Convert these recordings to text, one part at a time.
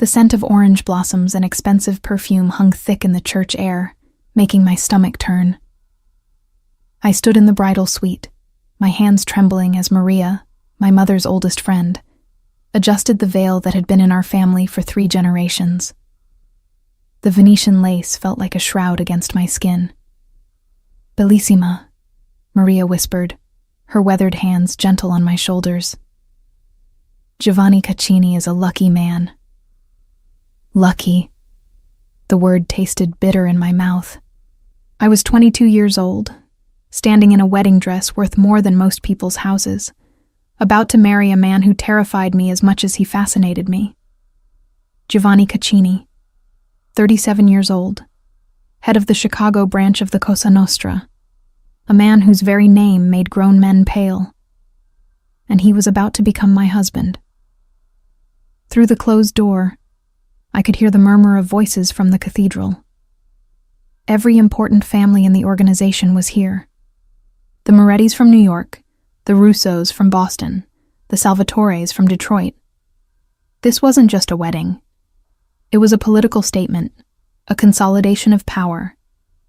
The scent of orange blossoms and expensive perfume hung thick in the church air, making my stomach turn. I stood in the bridal suite, my hands trembling as Maria, my mother's oldest friend, adjusted the veil that had been in our family for 3 generations. The Venetian lace felt like a shroud against my skin. "Bellissima," Maria whispered, her weathered hands gentle on my shoulders. "Giovanni Caccini is a lucky man." Lucky. The word tasted bitter in my mouth. I was 22 years old, standing in a wedding dress worth more than most people's houses, about to marry a man who terrified me as much as he fascinated me. Giovanni Caccini, 37 years old, head of the Chicago branch of the Cosa Nostra, a man whose very name made grown men pale. And he was about to become my husband. Through the closed door, I could hear the murmur of voices from the cathedral. Every important family in the organization was here. The Morettis from New York, the Russos from Boston, the Salvatores from Detroit. This wasn't just a wedding. It was a political statement, a consolidation of power,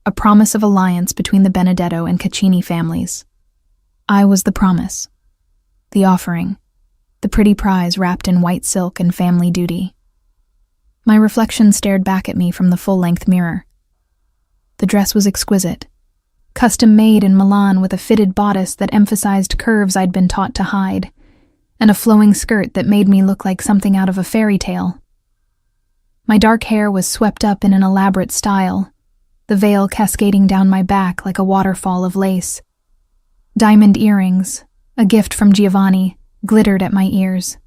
a promise of alliance between the Benedetto and Caccini families. I was the promise, the offering, the pretty prize wrapped in white silk and family duty. My reflection stared back at me from the full-length mirror. The dress was exquisite, custom-made in Milan with a fitted bodice that emphasized curves I'd been taught to hide, and a flowing skirt that made me look like something out of a fairy tale. My dark hair was swept up in an elaborate style, the veil cascading down my back like a waterfall of lace. Diamond earrings, a gift from Giovanni, glittered at my ears.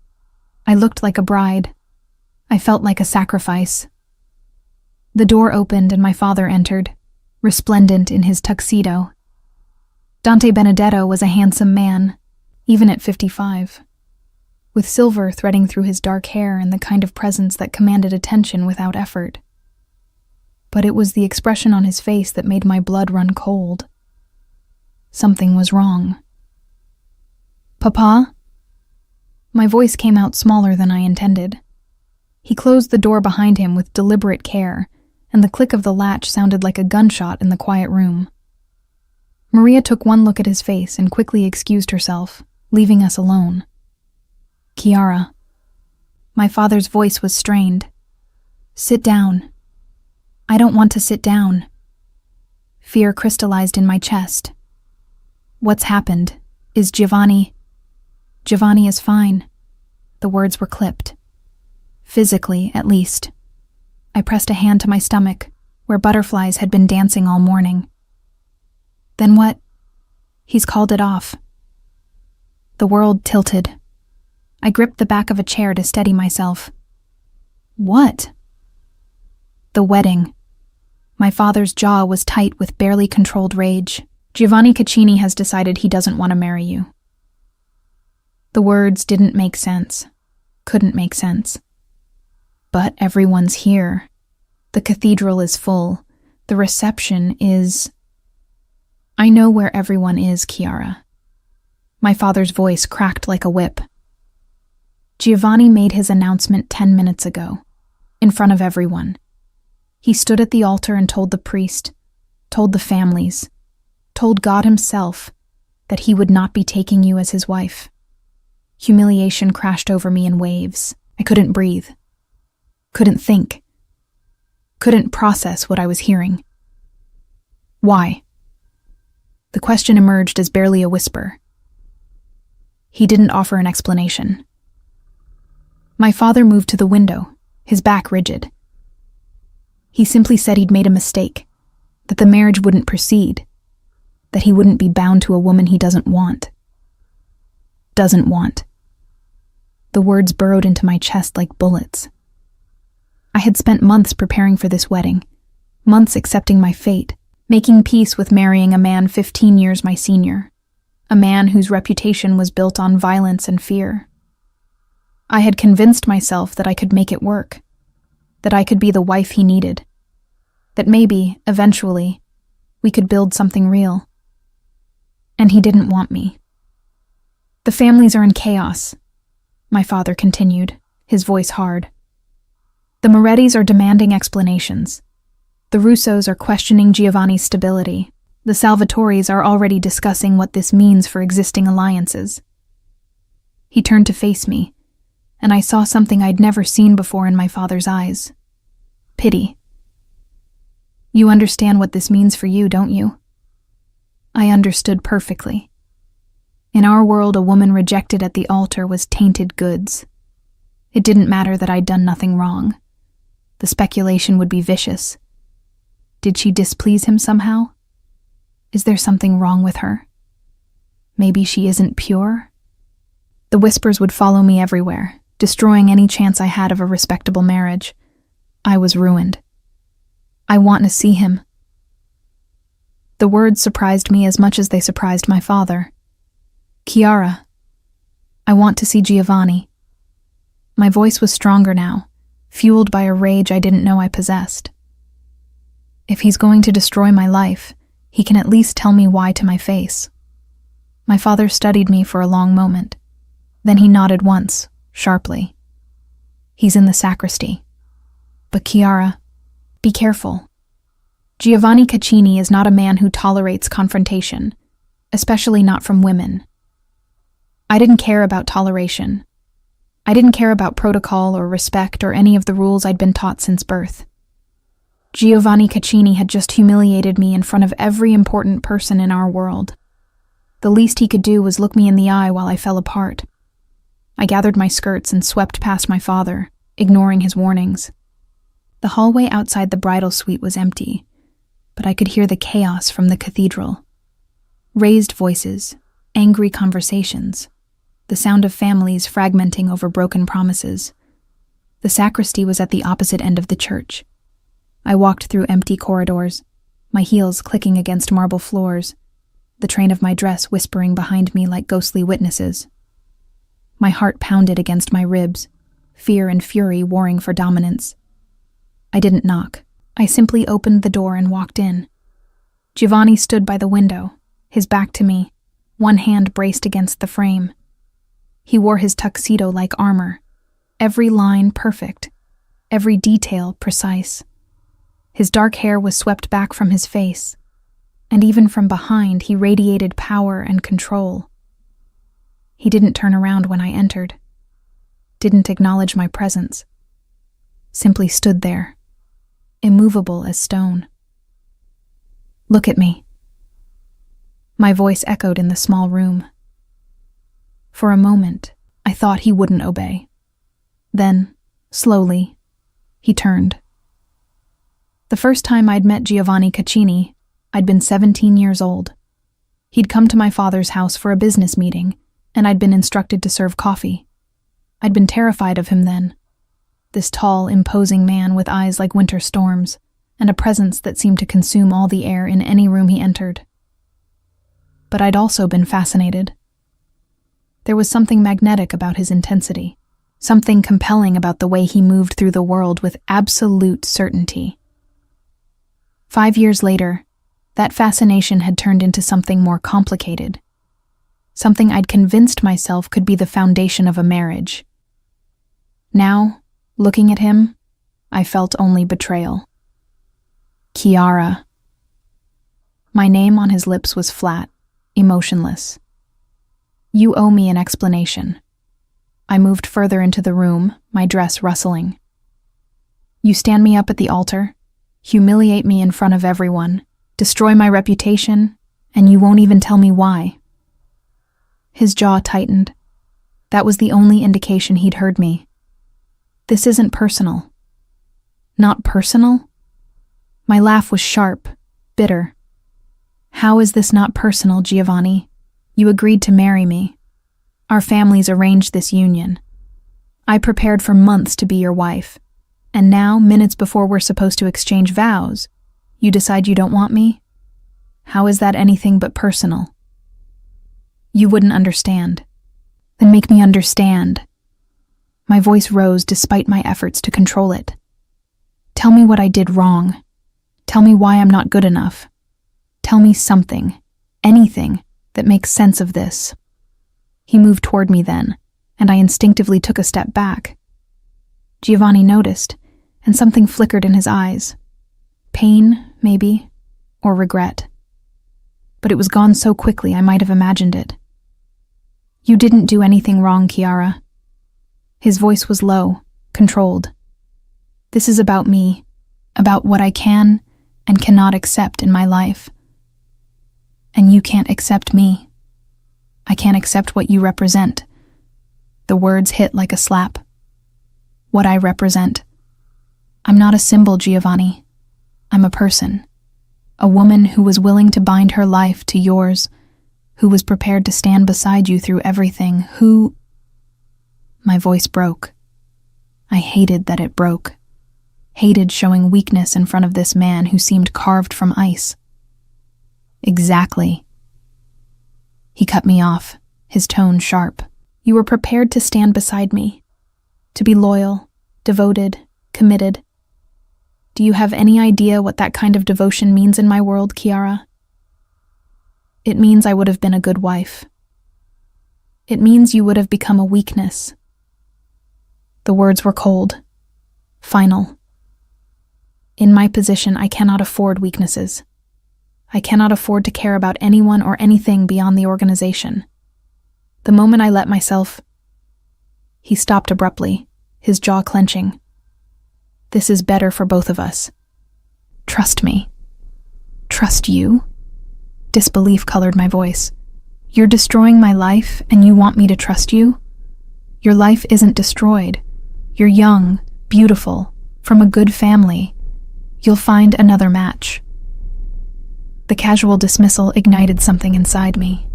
I looked like a bride. I felt like a sacrifice. The door opened and my father entered, resplendent in his tuxedo. Dante Benedetto was a handsome man, even at 55, with silver threading through his dark hair and the kind of presence that commanded attention without effort. But it was the expression on his face that made my blood run cold. Something was wrong. "Papa?" My voice came out smaller than I intended. He closed the door behind him with deliberate care, and the click of the latch sounded like a gunshot in the quiet room. Maria took one look at his face and quickly excused herself, leaving us alone. "Chiara." My father's voice was strained. "Sit down." "I don't want to sit down." Fear crystallized in my chest. "What's happened? Is Giovanni—" "Giovanni is fine." The words were clipped. Physically, at least. I pressed a hand to my stomach, where butterflies had been dancing all morning. "Then what?" "He's called it off." The world tilted. I gripped the back of a chair to steady myself. "What?" "The wedding." My father's jaw was tight with barely controlled rage. "Giovanni Caccini has decided he doesn't want to marry you." The words didn't make sense. Couldn't make sense. But everyone's here. The cathedral is full. The reception is... "I know where everyone is, Chiara." My father's voice cracked like a whip. Giovanni made his announcement 10 minutes ago, in front of everyone. He stood at the altar and told the priest, told the families, told God himself that he would not be taking you as his wife. Humiliation crashed over me in waves. I couldn't breathe. Couldn't think. Couldn't process what I was hearing. "Why?" The question emerged as barely a whisper. He didn't offer an explanation. My father moved to the window, his back rigid. He simply said he'd made a mistake, that the marriage wouldn't proceed, that he wouldn't be bound to a woman he doesn't want. Doesn't want. The words burrowed into my chest like bullets. I had spent months preparing for this wedding, months accepting my fate, making peace with marrying a man 15 years my senior, a man whose reputation was built on violence and fear. I had convinced myself that I could make it work, that I could be the wife he needed, that maybe, eventually, we could build something real. And he didn't want me. "The families are in chaos," my father continued, his voice hard. The Morettis are demanding explanations. The Russos are questioning Giovanni's stability. The Salvatoris are already discussing what this means for existing alliances. He turned to face me, and I saw something I'd never seen before in my father's eyes. Pity. You understand what this means for you, don't you? I understood perfectly. In our world, a woman rejected at the altar was tainted goods. It didn't matter that I'd done nothing wrong. The speculation would be vicious. Did she displease him somehow? Is there something wrong with her? Maybe she isn't pure? The whispers would follow me everywhere, destroying any chance I had of a respectable marriage. I was ruined. I want to see him. The words surprised me as much as they surprised my father. Chiara, I want to see Giovanni. My voice was stronger now, fueled by a rage I didn't know I possessed. If he's going to destroy my life, he can at least tell me why to my face. My father studied me for a long moment. Then he nodded once, sharply. He's in the sacristy. But Chiara, be careful. Giovanni Caccini is not a man who tolerates confrontation, especially not from women. I didn't care about toleration. I didn't care about protocol or respect or any of the rules I'd been taught since birth. Giovanni Caccini had just humiliated me in front of every important person in our world. The least he could do was look me in the eye while I fell apart. I gathered my skirts and swept past my father, ignoring his warnings. The hallway outside the bridal suite was empty, but I could hear the chaos from the cathedral. Raised voices, angry conversations, the sound of families fragmenting over broken promises. The sacristy was at the opposite end of the church. I walked through empty corridors, my heels clicking against marble floors, the train of my dress whispering behind me like ghostly witnesses. My heart pounded against my ribs, fear and fury warring for dominance. I didn't knock. I simply opened the door and walked in. Giovanni stood by the window, his back to me, one hand braced against the frame. He wore his tuxedo like armor, every line perfect, every detail precise. His dark hair was swept back from his face, and even from behind he radiated power and control. He didn't turn around when I entered, didn't acknowledge my presence, simply stood there, immovable as stone. Look at me. My voice echoed in the small room. For a moment, I thought he wouldn't obey. Then, slowly, he turned. The first time I'd met Giovanni Caccini, I'd been 17 years old. He'd come to my father's house for a business meeting, and I'd been instructed to serve coffee. I'd been terrified of him then. This tall, imposing man with eyes like winter storms, and a presence that seemed to consume all the air in any room he entered. But I'd also been fascinated. There was something magnetic about his intensity, something compelling about the way he moved through the world with absolute certainty. 5 years later, that fascination had turned into something more complicated, something I'd convinced myself could be the foundation of a marriage. Now, looking at him, I felt only betrayal. Chiara. My name on his lips was flat, emotionless. You owe me an explanation. I moved further into the room, my dress rustling. You stand me up at the altar, humiliate me in front of everyone, destroy my reputation, and you won't even tell me why. His jaw tightened. That was the only indication he'd heard me. This isn't personal. Not personal? My laugh was sharp, bitter. How is this not personal, Giovanni? You agreed to marry me. Our families arranged this union. I prepared for months to be your wife. And now, minutes before we're supposed to exchange vows, you decide you don't want me? How is that anything but personal? You wouldn't understand. Then make me understand. My voice rose despite my efforts to control it. Tell me what I did wrong. Tell me why I'm not good enough. Tell me something, anything, that makes sense of this. He moved toward me then, and I instinctively took a step back. Giovanni noticed, and something flickered in his eyes. Pain, maybe, or regret. But it was gone so quickly I might have imagined it. You didn't do anything wrong, Kiara. His voice was low, controlled. This is about me, about what I can and cannot accept in my life. And you can't accept me. I can't accept what you represent. The words hit like a slap. What I represent. I'm not a symbol, Giovanni. I'm a person. A woman who was willing to bind her life to yours, who was prepared to stand beside you through everything, who... My voice broke. I hated that it broke. Hated showing weakness in front of this man who seemed carved from ice. Exactly. He cut me off, his tone sharp. You were prepared to stand beside me, to be loyal, devoted, committed. Do you have any idea what that kind of devotion means in my world, Kiara? It means I would have been a good wife. It means you would have become a weakness. The words were cold, final. In my position, I cannot afford weaknesses. I cannot afford to care about anyone or anything beyond the organization. The moment I let myself... He stopped abruptly, his jaw clenching. This is better for both of us. Trust me. Trust you? Disbelief colored my voice. You're destroying my life, and you want me to trust you? Your life isn't destroyed. You're young, beautiful, from a good family. You'll find another match. The casual dismissal ignited something inside me.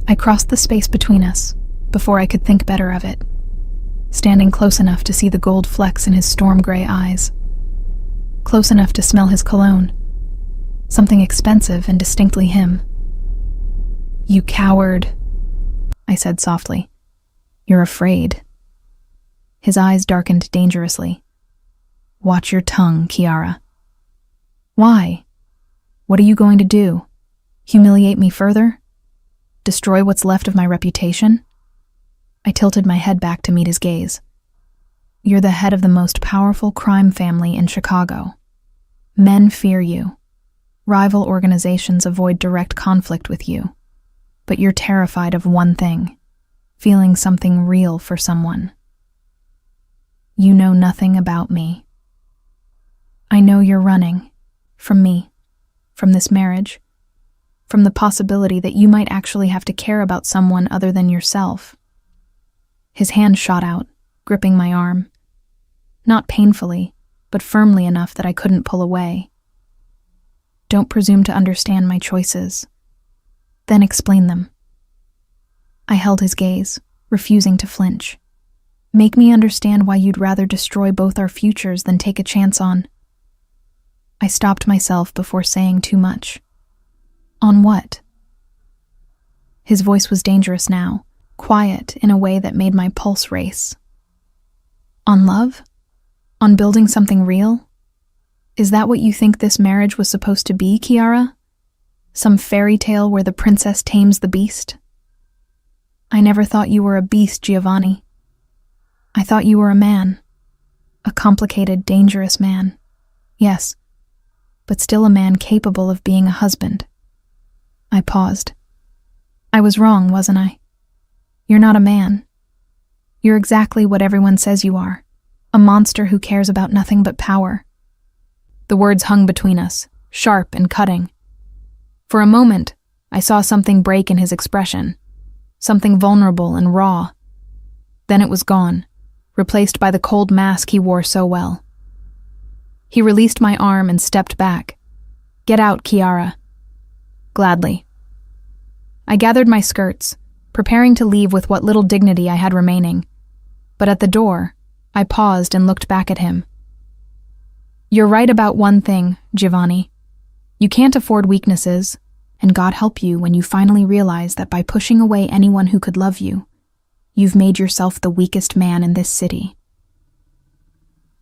I crossed the space between us before I could think better of it, standing close enough to see the gold flecks in his storm-gray eyes, close enough to smell his cologne, something expensive and distinctly him. You coward, I said softly. You're afraid. His eyes darkened dangerously. Watch your tongue, Kiara. Why? What are you going to do? Humiliate me further? Destroy what's left of my reputation? I tilted my head back to meet his gaze. You're the head of the most powerful crime family in Chicago. Men fear you. Rival organizations avoid direct conflict with you. But you're terrified of one thing, feeling something real for someone. You know nothing about me. I know you're running. From me. From this marriage. From the possibility that you might actually have to care about someone other than yourself. His hand shot out, gripping my arm. Not painfully, but firmly enough that I couldn't pull away. Don't presume to understand my choices. Then explain them. I held his gaze, refusing to flinch. Make me understand why you'd rather destroy both our futures than take a chance on... I stopped myself before saying too much. On what? His voice was dangerous now, quiet in a way that made my pulse race. On love? On building something real? Is that what you think this marriage was supposed to be, Kiara? Some fairy tale where the princess tames the beast? I never thought you were a beast, Giovanni. I thought you were a man. A complicated, dangerous man. Yes, but still a man capable of being a husband. I paused. I was wrong, wasn't I? You're not a man. You're exactly what everyone says you are. A monster who cares about nothing but power. The words hung between us, sharp and cutting. For a moment, I saw something break in his expression. Something vulnerable and raw. Then it was gone, replaced by the cold mask he wore so well. He released my arm and stepped back. Get out, Kiara. Gladly. I gathered my skirts, preparing to leave with what little dignity I had remaining. But at the door, I paused and looked back at him. You're right about one thing, Giovanni. You can't afford weaknesses, and God help you when you finally realize that by pushing away anyone who could love you, you've made yourself the weakest man in this city.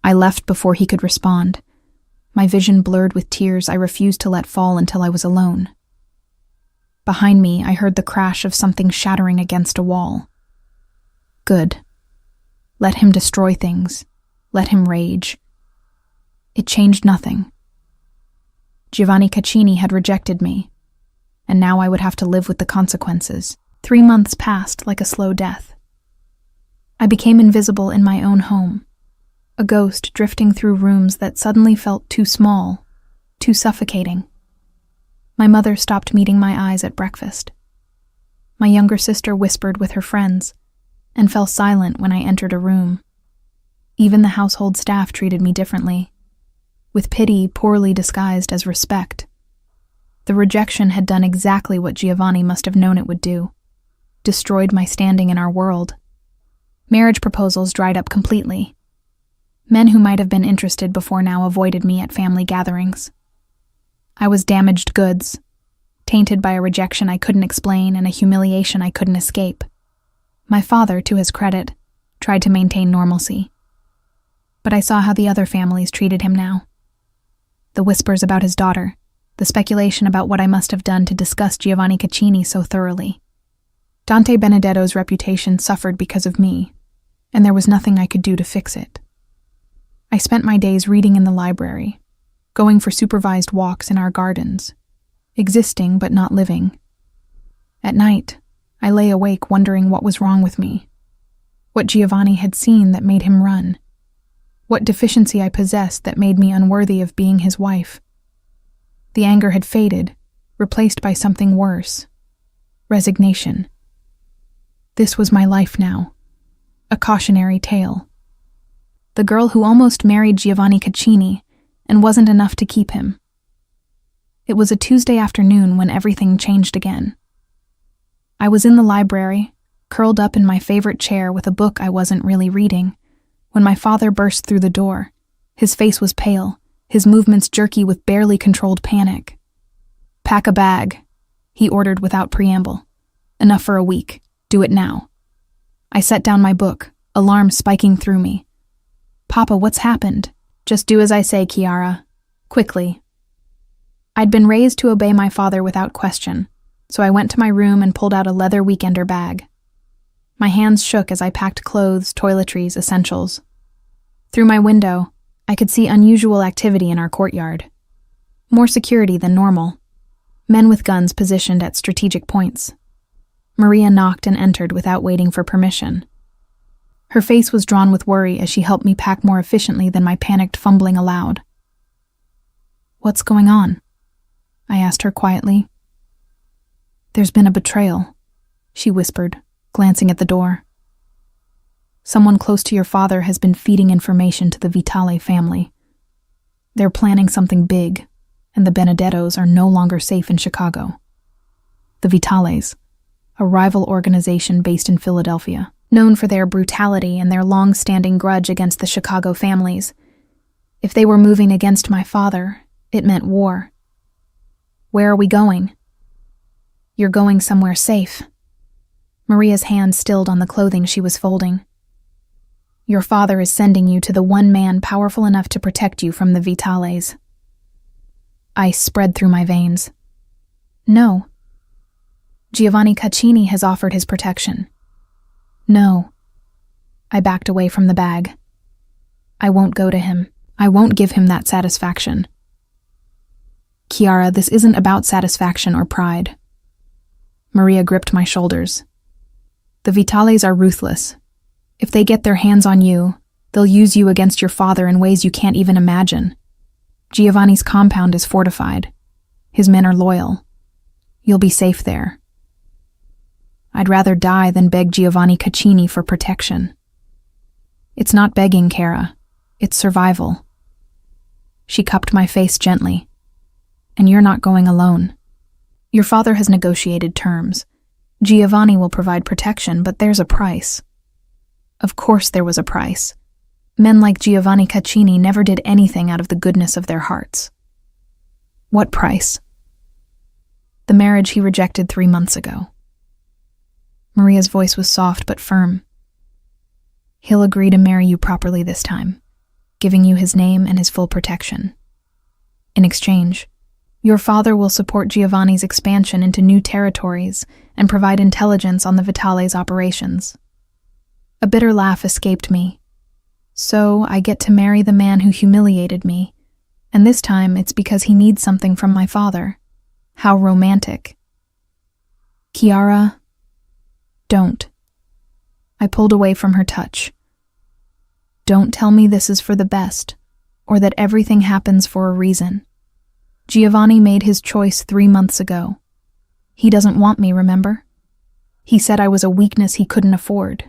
I left before he could respond. My vision blurred with tears I refused to let fall until I was alone. Behind me, I heard the crash of something shattering against a wall. Good. Let him destroy things. Let him rage. It changed nothing. Giovanni Caccini had rejected me, and now I would have to live with the consequences. 3 months passed like a slow death. I became invisible in my own home, a ghost drifting through rooms that suddenly felt too small, too suffocating. My mother stopped meeting my eyes at breakfast. My younger sister whispered with her friends and fell silent when I entered a room. Even the household staff treated me differently, with pity poorly disguised as respect. The rejection had done exactly what Giovanni must have known it would do, destroyed my standing in our world. Marriage proposals dried up completely. Men who might have been interested before now avoided me at family gatherings. I was damaged goods, tainted by a rejection I couldn't explain and a humiliation I couldn't escape. My father, to his credit, tried to maintain normalcy. But I saw how the other families treated him now. The whispers about his daughter, the speculation about what I must have done to disgust Giovanni Caccini so thoroughly. Dante Benedetto's reputation suffered because of me, and there was nothing I could do to fix it. I spent my days reading in the library, going for supervised walks in our gardens, existing but not living. At night, I lay awake wondering what was wrong with me, what Giovanni had seen that made him run, what deficiency I possessed that made me unworthy of being his wife. The anger had faded, replaced by something worse: resignation. This was my life now, a cautionary tale. The girl who almost married Giovanni Caccini and wasn't enough to keep him. It was a Tuesday afternoon when everything changed again. I was in the library, curled up in my favorite chair with a book I wasn't really reading, when my father burst through the door. His face was pale, his movements jerky with barely controlled panic. "Pack a bag," he ordered without preamble. "Enough for a week. Do it now." I set down my book, alarm spiking through me. "Papa, what's happened?" "Just do as I say, Chiara. Quickly." I'd been raised to obey my father without question, so I went to my room and pulled out a leather weekender bag. My hands shook as I packed clothes, toiletries, essentials. Through my window, I could see unusual activity in our courtyard. More security than normal. Men with guns positioned at strategic points. Maria knocked and entered without waiting for permission. Her face was drawn with worry as she helped me pack more efficiently than my panicked fumbling allowed. "What's going on?" I asked her quietly. "There's been a betrayal," she whispered, glancing at the door. "Someone close to your father has been feeding information to the Vitale family. They're planning something big, and the Benedettos are no longer safe in Chicago." The Vitales, a rival organization based in Philadelphia, known for their brutality and their long-standing grudge against the Chicago families. If they were moving against my father, it meant war. "Where are we going?" "You're going somewhere safe." Maria's hand stilled on the clothing she was folding. "Your father is sending you to the one man powerful enough to protect you from the Vitales." Ice spread through my veins. "No." "Giovanni Caccini has offered his protection." "No." I backed away from the bag. "I won't go to him. I won't give him that satisfaction." "Chiara, this isn't about satisfaction or pride." Maria gripped my shoulders. "The Vitales are ruthless. If they get their hands on you, they'll use you against your father in ways you can't even imagine. Giovanni's compound is fortified. His men are loyal. You'll be safe there." "I'd rather die than beg Giovanni Caccini for protection." "It's not begging, Chiara. It's survival." She cupped my face gently. "And you're not going alone. Your father has negotiated terms. Giovanni will provide protection, but there's a price." Of course there was a price. Men like Giovanni Caccini never did anything out of the goodness of their hearts. "What price?" "The marriage he rejected 3 months ago." Maria's voice was soft but firm. "He'll agree to marry you properly this time, giving you his name and his full protection. In exchange, your father will support Giovanni's expansion into new territories and provide intelligence on the Vitale's operations." A bitter laugh escaped me. "So I get to marry the man who humiliated me, And this time it's because he needs something from my father. How romantic. Chiara, don't. I pulled away from her touch. Don't tell me this is for the best, or that everything happens for a reason. Giovanni made his choice 3 months ago. He doesn't want me, remember? He said I was a weakness he couldn't afford.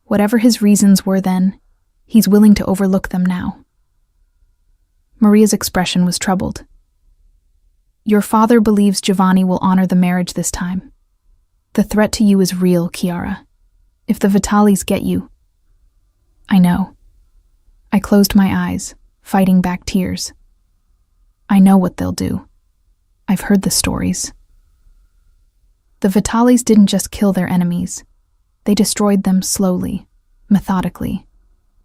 Whatever his reasons were then, he's willing to overlook them now. Maria's expression was troubled. Your father believes Giovanni will honor the marriage this time. The threat to you is real, Chiara. If the Vitalis get you... I know. I closed my eyes, fighting back tears. I know what they'll do. I've heard the stories. The Vitalis didn't just kill their enemies. They destroyed them slowly, methodically,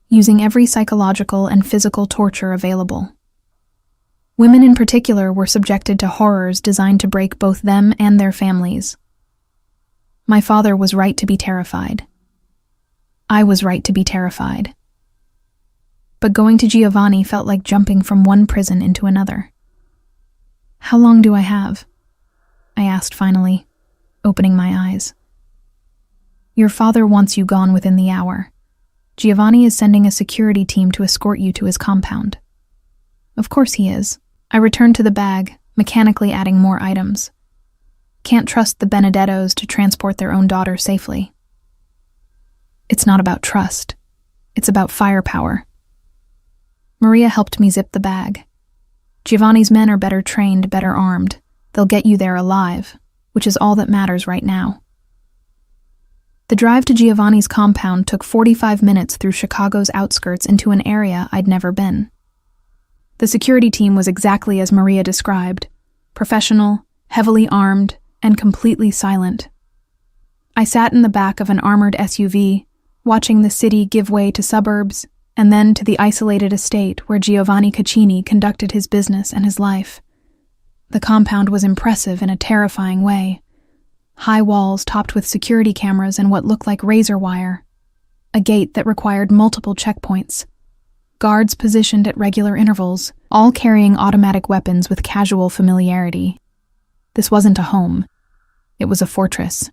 using every psychological and physical torture available. Women in particular were subjected to horrors designed to break both them and their families. My father was right to be terrified. I was right to be terrified. But going to Giovanni felt like jumping from one prison into another. How long do I have? I asked finally, opening my eyes. Your father wants you gone within the hour. Giovanni is sending a security team to escort you to his compound. Of course he is. I returned to the bag, mechanically adding more items. Can't trust the Benedettos to transport their own daughter safely. It's not about trust. It's about firepower. Maria helped me zip the bag. Giovanni's men are better trained, better armed. They'll get you there alive, which is all that matters right now. The drive to Giovanni's compound took 45 minutes through Chicago's outskirts into an area I'd never been. The security team was exactly as Maria described, professional, heavily armed, and completely silent. I sat in the back of an armored SUV, watching the city give way to suburbs, and then to the isolated estate where Giovanni Caccini conducted his business and his life. The compound was impressive in a terrifying way. High walls topped with security cameras and what looked like razor wire. A gate that required multiple checkpoints. Guards positioned at regular intervals, all carrying automatic weapons with casual familiarity. This wasn't a home. It was a fortress.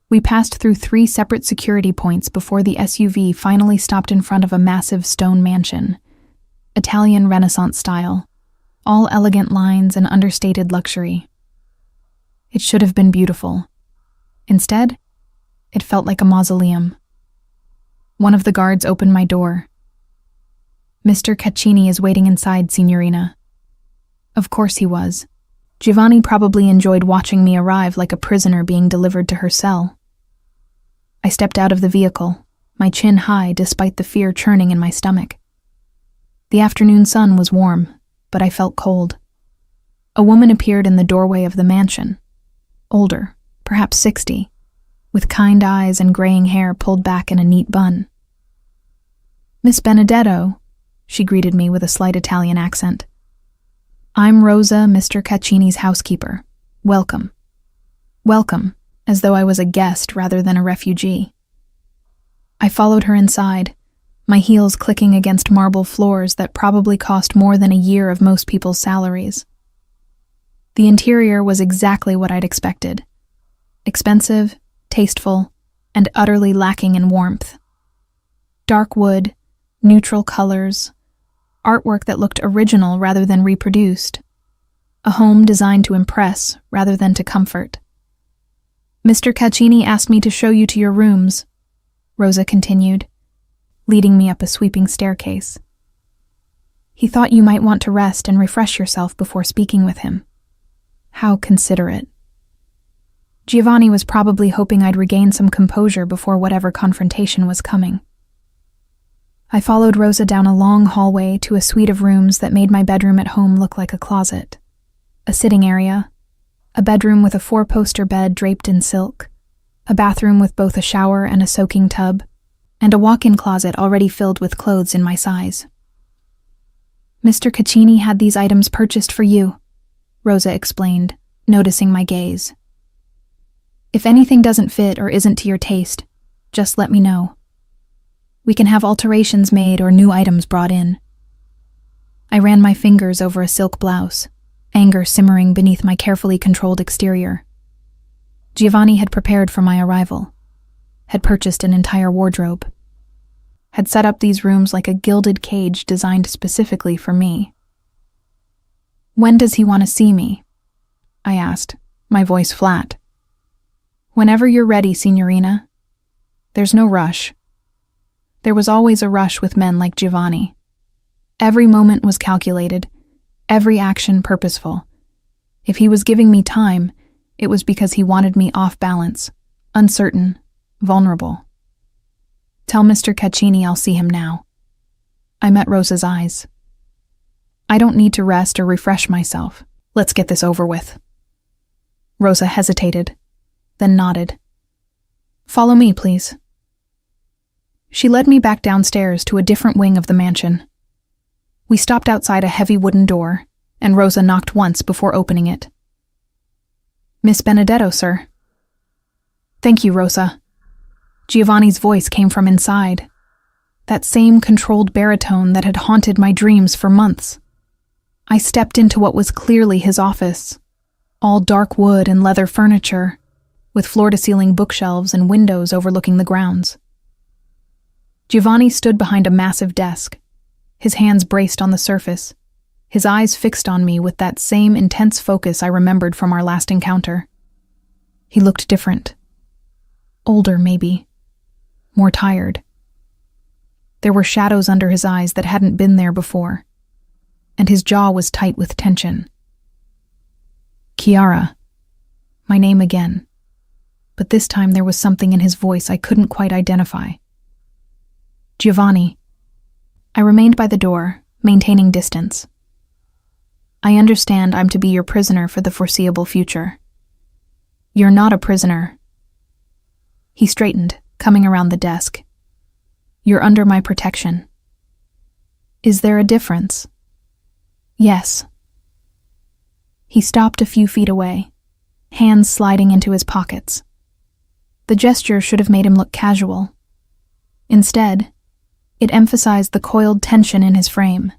We passed through 3 separate security points before the SUV finally stopped in front of a massive stone mansion. Italian Renaissance style. All elegant lines and understated luxury. It should have been beautiful. Instead, it felt like a mausoleum. One of the guards opened my door. Mr. Caccini is waiting inside, Signorina. Of course he was. Giovanni probably enjoyed watching me arrive like a prisoner being delivered to her cell. I stepped out of the vehicle, my chin high despite the fear churning in my stomach. The afternoon sun was warm, but I felt cold. A woman appeared in the doorway of the mansion. Older, perhaps 60, with kind eyes and graying hair pulled back in a neat bun. Miss Benedetto, she greeted me with a slight Italian accent. I'm Rosa, Mr. Caccini's housekeeper. Welcome. Welcome, as though I was a guest rather than a refugee. I followed her inside, my heels clicking against marble floors that probably cost more than a year of most people's salaries. The interior was exactly what I'd expected. Expensive, tasteful, and utterly lacking in warmth. Dark wood, neutral colors, artwork that looked original rather than reproduced. A home designed to impress rather than to comfort. Mr. Caccini asked me to show you to your rooms, Rosa continued, leading me up a sweeping staircase. He thought you might want to rest and refresh yourself before speaking with him. How considerate. Giovanni was probably hoping I'd regain some composure before whatever confrontation was coming. I followed Rosa down a long hallway to a suite of rooms that made my bedroom at home look like a closet. A sitting area, a bedroom with a 4-poster bed draped in silk, a bathroom with both a shower and a soaking tub, and a walk-in closet already filled with clothes in my size. Mr. Caccini had these items purchased for you, Rosa explained, noticing my gaze. If anything doesn't fit or isn't to your taste, just let me know. We can have alterations made or new items brought in. I ran my fingers over a silk blouse, anger simmering beneath my carefully controlled exterior. Giovanni had prepared for my arrival, had purchased an entire wardrobe, had set up these rooms like a gilded cage designed specifically for me. "When does he want to see me?" I asked, my voice flat. "Whenever you're ready, signorina. There's no rush." There was always a rush with men like Giovanni. Every moment was calculated, every action purposeful. If he was giving me time, it was because he wanted me off balance, uncertain, vulnerable. "Tell Mr. Caccini I'll see him now." I met Rosa's eyes. "I don't need to rest or refresh myself. Let's get this over with." Rosa hesitated, then nodded. "Follow me, please." She led me back downstairs to a different wing of the mansion. We stopped outside a heavy wooden door, and Rosa knocked once before opening it. "Miss Benedetto, sir." "Thank you, Rosa." Giovanni's voice came from inside, that same controlled baritone that had haunted my dreams for months. I stepped into what was clearly his office, all dark wood and leather furniture, with floor-to-ceiling bookshelves and windows overlooking the grounds. Giovanni stood behind a massive desk, his hands braced on the surface, his eyes fixed on me with that same intense focus I remembered from our last encounter. He looked different. Older, maybe. More tired. There were shadows under his eyes that hadn't been there before, and his jaw was tight with tension. "Chiara," my name again, but this time there was something in his voice I couldn't quite identify. "Giovanni." I remained by the door, maintaining distance. "I understand I'm to be your prisoner for the foreseeable future." "You're not a prisoner." He straightened, coming around the desk. "You're under my protection." "Is there a difference?" "Yes." He stopped a few feet away, hands sliding into his pockets. The gesture should have made him look casual. Instead, it emphasized the coiled tension in his frame.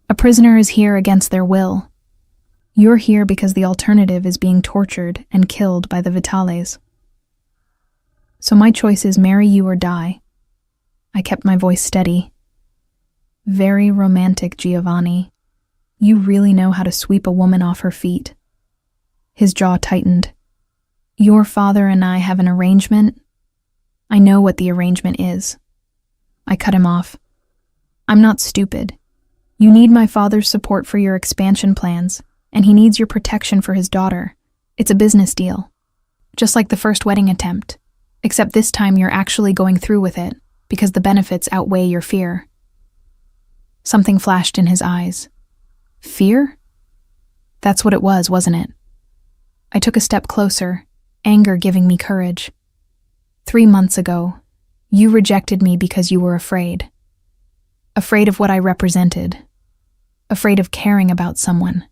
A prisoner is here against their will. You're here because the alternative is being tortured and killed by the Vitales. So my choice is marry you or die. I kept my voice steady. "Very romantic, Giovanni. You really know how to sweep a woman off her feet." His jaw tightened. "Your father and I have an arrangement." "I know what the arrangement is." I cut him off. "I'm not stupid. You need my father's support for your expansion plans, and he needs your protection for his daughter. It's a business deal. Just like the first wedding attempt, except this time you're actually going through with it, because the benefits outweigh your fear." Something flashed in his eyes. Fear? That's what it was, wasn't it? I took a step closer, anger giving me courage. 3 months ago, you rejected me because you were afraid. Afraid of what I represented. Afraid of caring about someone.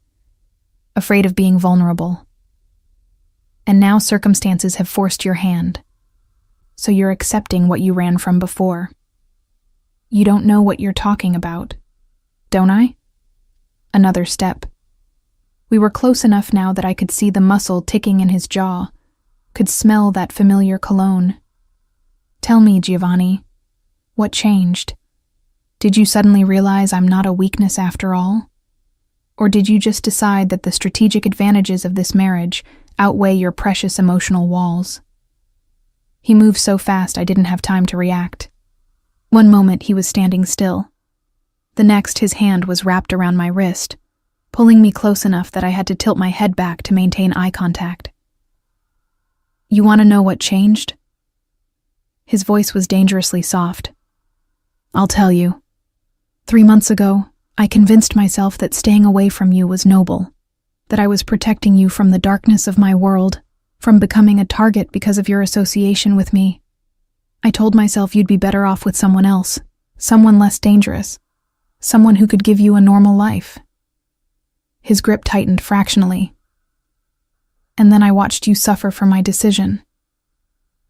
Afraid of being vulnerable. And now circumstances have forced your hand. So you're accepting what you ran from before. You don't know what you're talking about. Don't I? Another step. We were close enough now that I could see the muscle ticking in his jaw, could smell that familiar cologne. Tell me, Giovanni, what changed? Did you suddenly realize I'm not a weakness after all? Or did you just decide that the strategic advantages of this marriage outweigh your precious emotional walls? He moved so fast I didn't have time to react. One moment he was standing still. The next his hand was wrapped around my wrist, pulling me close enough that I had to tilt my head back to maintain eye contact. You want to know what changed? His voice was dangerously soft. I'll tell you. 3 months ago, I convinced myself that staying away from you was noble, that I was protecting you from the darkness of my world, from becoming a target because of your association with me. I told myself you'd be better off with someone else, someone less dangerous, someone who could give you a normal life. His grip tightened fractionally. And then I watched you suffer for my decision.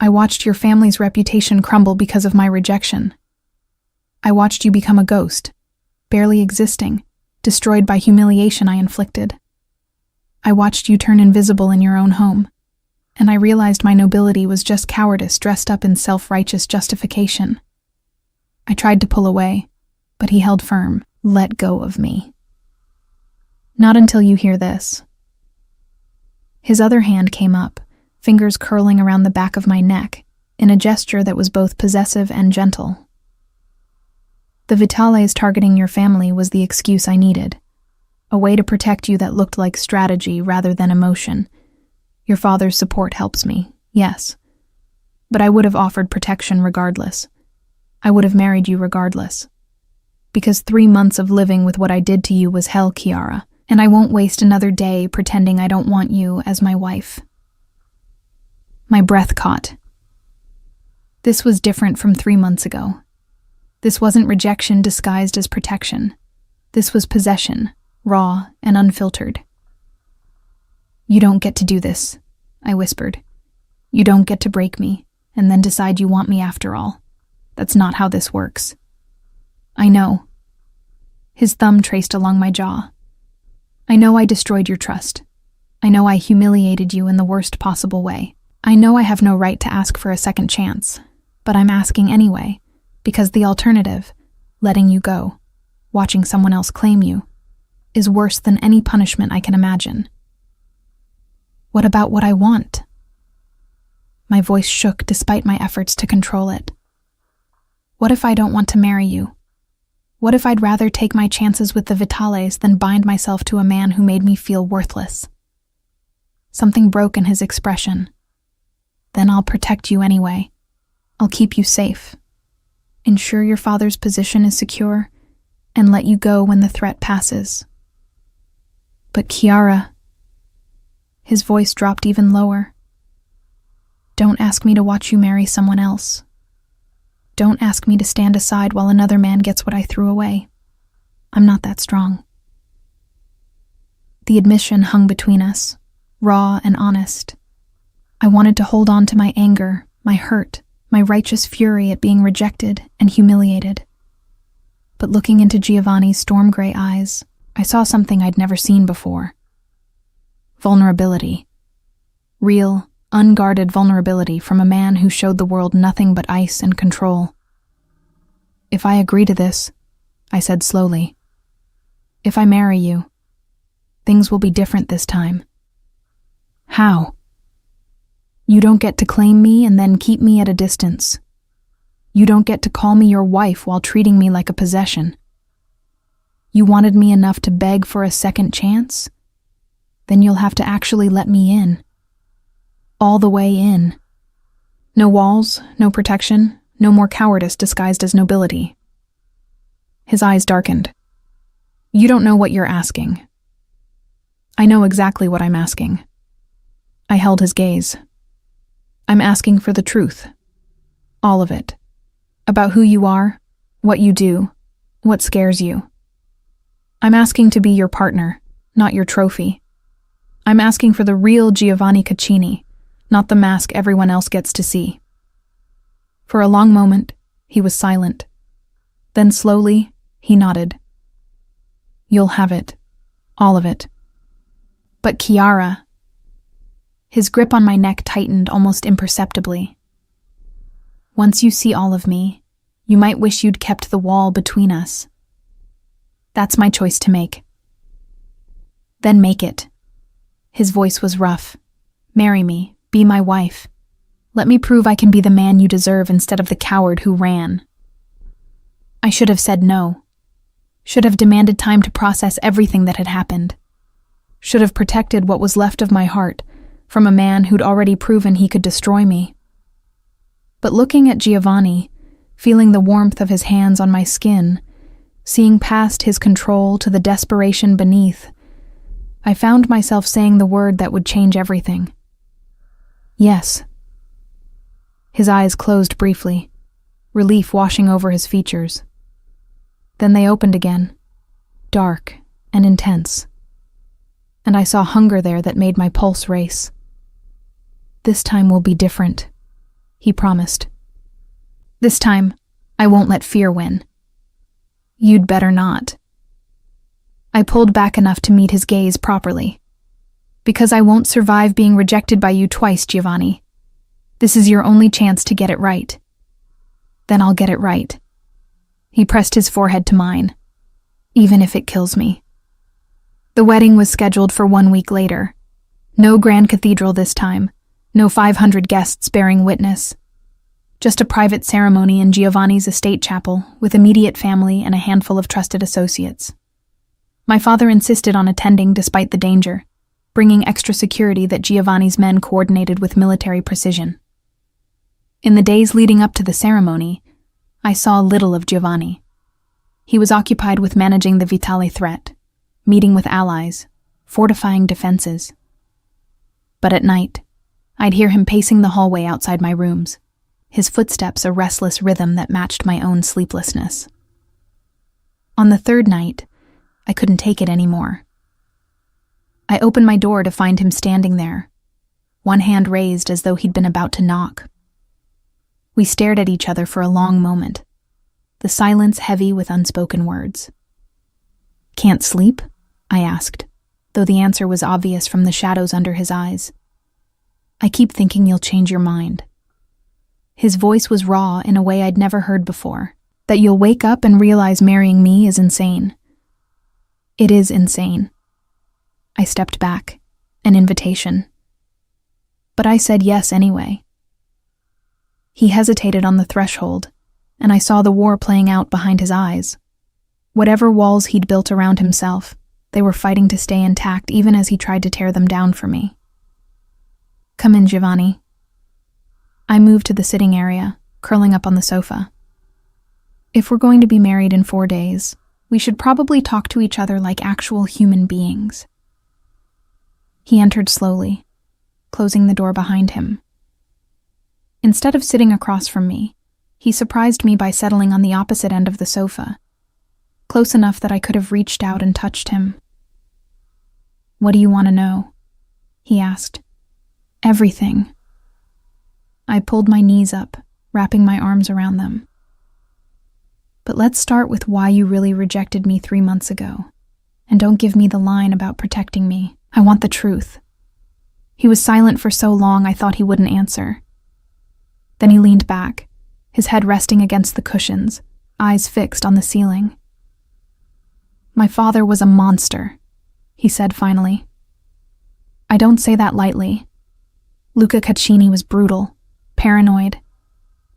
I watched your family's reputation crumble because of my rejection. I watched you become a ghost, barely existing, destroyed by humiliation I inflicted. I watched you turn invisible in your own home, and I realized my nobility was just cowardice dressed up in self-righteous justification. I tried to pull away, but he held firm. Let go of me. Not until you hear this. His other hand came up, fingers curling around the back of my neck, in a gesture that was both possessive and gentle. The Vitales targeting your family was the excuse I needed, a way to protect you that looked like strategy rather than emotion. Your father's support helps me, yes, but I would have offered protection regardless. I would have married you regardless. Because 3 months of living with what I did to you was hell, Kiara, and I won't waste another day pretending I don't want you as my wife. My breath caught. This was different from 3 months ago. This wasn't rejection disguised as protection. This was possession, raw and unfiltered. You don't get to do this, I whispered. You don't get to break me and then decide you want me after all. That's not how this works. I know. His thumb traced along my jaw. I know I destroyed your trust. I know I humiliated you in the worst possible way. I know I have no right to ask for a second chance, but I'm asking anyway, because the alternative, letting you go, watching someone else claim you, is worse than any punishment I can imagine. What about what I want? My voice shook despite my efforts to control it. What if I don't want to marry you? What if I'd rather take my chances with the Vitales than bind myself to a man who made me feel worthless? Something broke in his expression. Then I'll protect you anyway. I'll keep you safe. Ensure your father's position is secure, and let you go when the threat passes. But Kiara... His voice dropped even lower. Don't ask me to watch you marry someone else. Don't ask me to stand aside while another man gets what I threw away. I'm not that strong. The admission hung between us, raw and honest. I wanted to hold on to my anger, my hurt, my righteous fury at being rejected and humiliated. But looking into Giovanni's storm-gray eyes, I saw something I'd never seen before. Vulnerability. Real, unguarded vulnerability from a man who showed the world nothing but ice and control. If I agree to this, I said slowly, if I marry you, things will be different this time. How? You don't get to claim me and then keep me at a distance. You don't get to call me your wife while treating me like a possession. You wanted me enough to beg for a second chance? Then you'll have to actually let me in. All the way in. No walls, no protection, no more cowardice disguised as nobility. His eyes darkened. You don't know what you're asking. I know exactly what I'm asking. I held his gaze. I'm asking for the truth. All of it. About who you are, what you do, what scares you. I'm asking to be your partner, not your trophy. I'm asking for the real Giovanni Caccini, not the mask everyone else gets to see. For a long moment, he was silent. Then slowly, he nodded. You'll have it. All of it. But Kiara... His grip on my neck tightened almost imperceptibly. Once you see all of me, you might wish you'd kept the wall between us. That's my choice to make. Then make it. His voice was rough. Marry me. Be my wife. Let me prove I can be the man you deserve instead of the coward who ran. I should have said no. Should have demanded time to process everything that had happened. Should have protected what was left of my heart from a man who'd already proven he could destroy me. But looking at Giovanni, feeling the warmth of his hands on my skin, seeing past his control to the desperation beneath, I found myself saying the word that would change everything. Yes. His eyes closed briefly, relief washing over his features. Then they opened again, dark and intense. And I saw hunger there that made my pulse race. This time will be different, he promised. This time, I won't let fear win. You'd better not, I pulled back enough to meet his gaze properly. Because I won't survive being rejected by you twice, Giovanni. This is your only chance to get it right. Then I'll get it right. He pressed his forehead to mine. Even if it kills me. The wedding was scheduled for 1 week later. No grand cathedral this time. No 500 guests bearing witness. Just a private ceremony in Giovanni's estate chapel with immediate family and a handful of trusted associates. My father insisted on attending despite the danger, bringing extra security that Giovanni's men coordinated with military precision. In the days leading up to the ceremony, I saw little of Giovanni. He was occupied with managing the Vitale threat, meeting with allies, fortifying defenses. But at night, I'd hear him pacing the hallway outside my rooms, his footsteps a restless rhythm that matched my own sleeplessness. On the third night, I couldn't take it anymore. I opened my door to find him standing there, one hand raised as though he'd been about to knock. We stared at each other for a long moment, the silence heavy with unspoken words. "Can't sleep?" I asked, though the answer was obvious from the shadows under his eyes. "I keep thinking you'll change your mind." His voice was raw in a way I'd never heard before, that you'll wake up and realize marrying me is insane. It is insane. I stepped back, an invitation. But I said yes anyway. He hesitated on the threshold, and I saw the war playing out behind his eyes. Whatever walls he'd built around himself, they were fighting to stay intact even as he tried to tear them down for me. "Come in, Giovanni." I moved to the sitting area, curling up on the sofa. "If we're going to be married in 4 days, we should probably talk to each other like actual human beings." He entered slowly, closing the door behind him. Instead of sitting across from me, he surprised me by settling on the opposite end of the sofa, close enough that I could have reached out and touched him. "What do you want to know?" he asked. "Everything." I pulled my knees up, wrapping my arms around them. "But let's start with why you really rejected me 3 months ago. And don't give me the line about protecting me. I want the truth." He was silent for so long I thought he wouldn't answer. Then he leaned back, his head resting against the cushions, eyes fixed on the ceiling. "My father was a monster," he said finally. "I don't say that lightly. Luca Caccini was brutal, paranoid,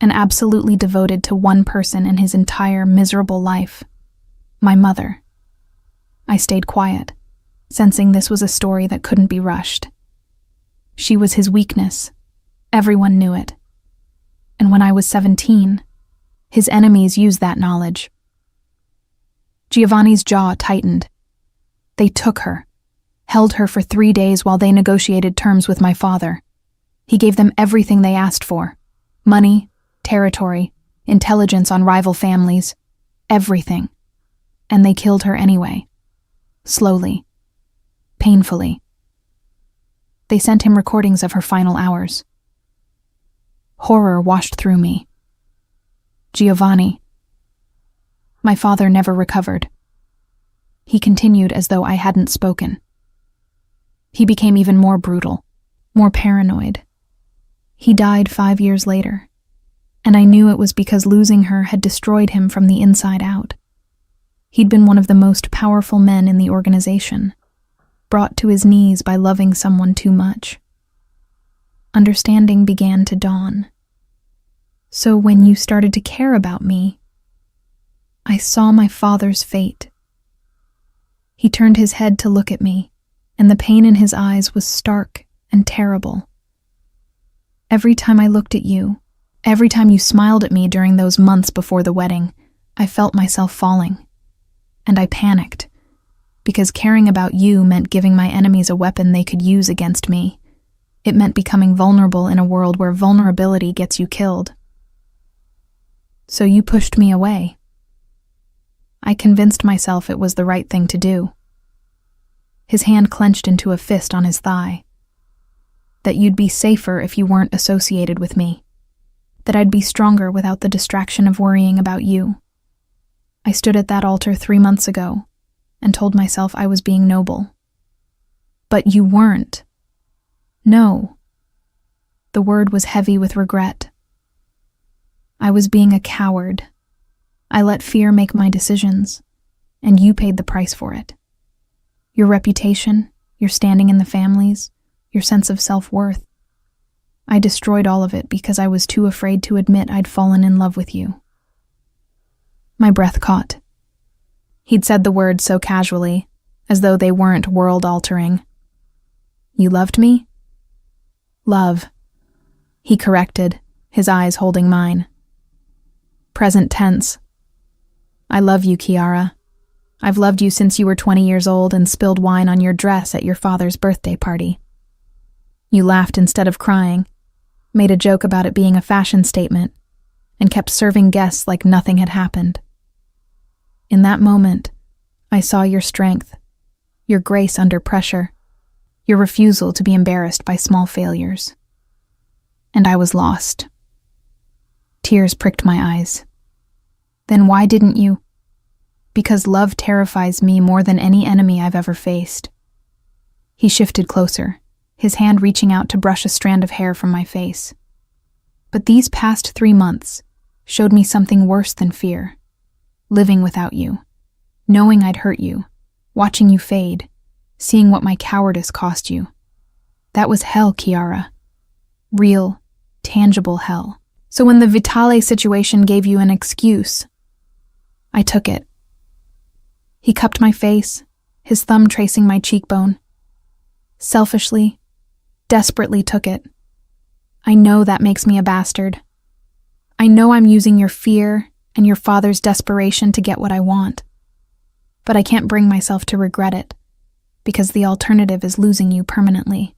and absolutely devoted to one person in his entire miserable life, my mother." I stayed quiet, sensing this was a story that couldn't be rushed. She was his weakness. Everyone knew it. And when I was 17, his enemies used that knowledge. Giovanni's jaw tightened. They took her, held her for 3 days while they negotiated terms with my father. He gave them everything they asked for: money, territory, intelligence on rival families, everything. And they killed her anyway. Slowly. Painfully. They sent him recordings of her final hours. Horror washed through me. Giovanni. My father never recovered. He continued as though I hadn't spoken. He became even more brutal, more paranoid. He died 5 years later, and I knew it was because losing her had destroyed him from the inside out. He'd been one of the most powerful men in the organization, brought to his knees by loving someone too much. Understanding began to dawn. So when you started to care about me, I saw my father's fate. He turned his head to look at me, and the pain in his eyes was stark and terrible. Every time I looked at you, every time you smiled at me during those months before the wedding, I felt myself falling. And I panicked, because caring about you meant giving my enemies a weapon they could use against me. It meant becoming vulnerable in a world where vulnerability gets you killed. So you pushed me away. I convinced myself it was the right thing to do. His hand clenched into a fist on his thigh. That you'd be safer if you weren't associated with me. That I'd be stronger without the distraction of worrying about you. I stood at that altar 3 months ago, and told myself I was being noble. But you weren't. No. The word was heavy with regret. I was being a coward. I let fear make my decisions, and you paid the price for it. Your reputation, your standing in the families, your sense of self-worth. I destroyed all of it because I was too afraid to admit I'd fallen in love with you. My breath caught. He'd said the words so casually, as though they weren't world-altering. You loved me? Love. He corrected, his eyes holding mine. Present tense. I love you, Kiara. I've loved you since you were 20 years old and spilled wine on your dress at your father's birthday party. You laughed instead of crying, made a joke about it being a fashion statement, and kept serving guests like nothing had happened. In that moment, I saw your strength, your grace under pressure, your refusal to be embarrassed by small failures. And I was lost. Tears pricked my eyes. Then why didn't you? Because love terrifies me more than any enemy I've ever faced. He shifted closer, his hand reaching out to brush a strand of hair from my face. But these past 3 months showed me something worse than fear. Living without you, knowing I'd hurt you, watching you fade, seeing what my cowardice cost you. That was hell, Kiara. Real, tangible hell. So when the Vitale situation gave you an excuse, I took it. He cupped my face, his thumb tracing my cheekbone. Selfishly, desperately took it. I know that makes me a bastard. I know I'm using your fear and your father's desperation to get what I want. But I can't bring myself to regret it, because the alternative is losing you permanently.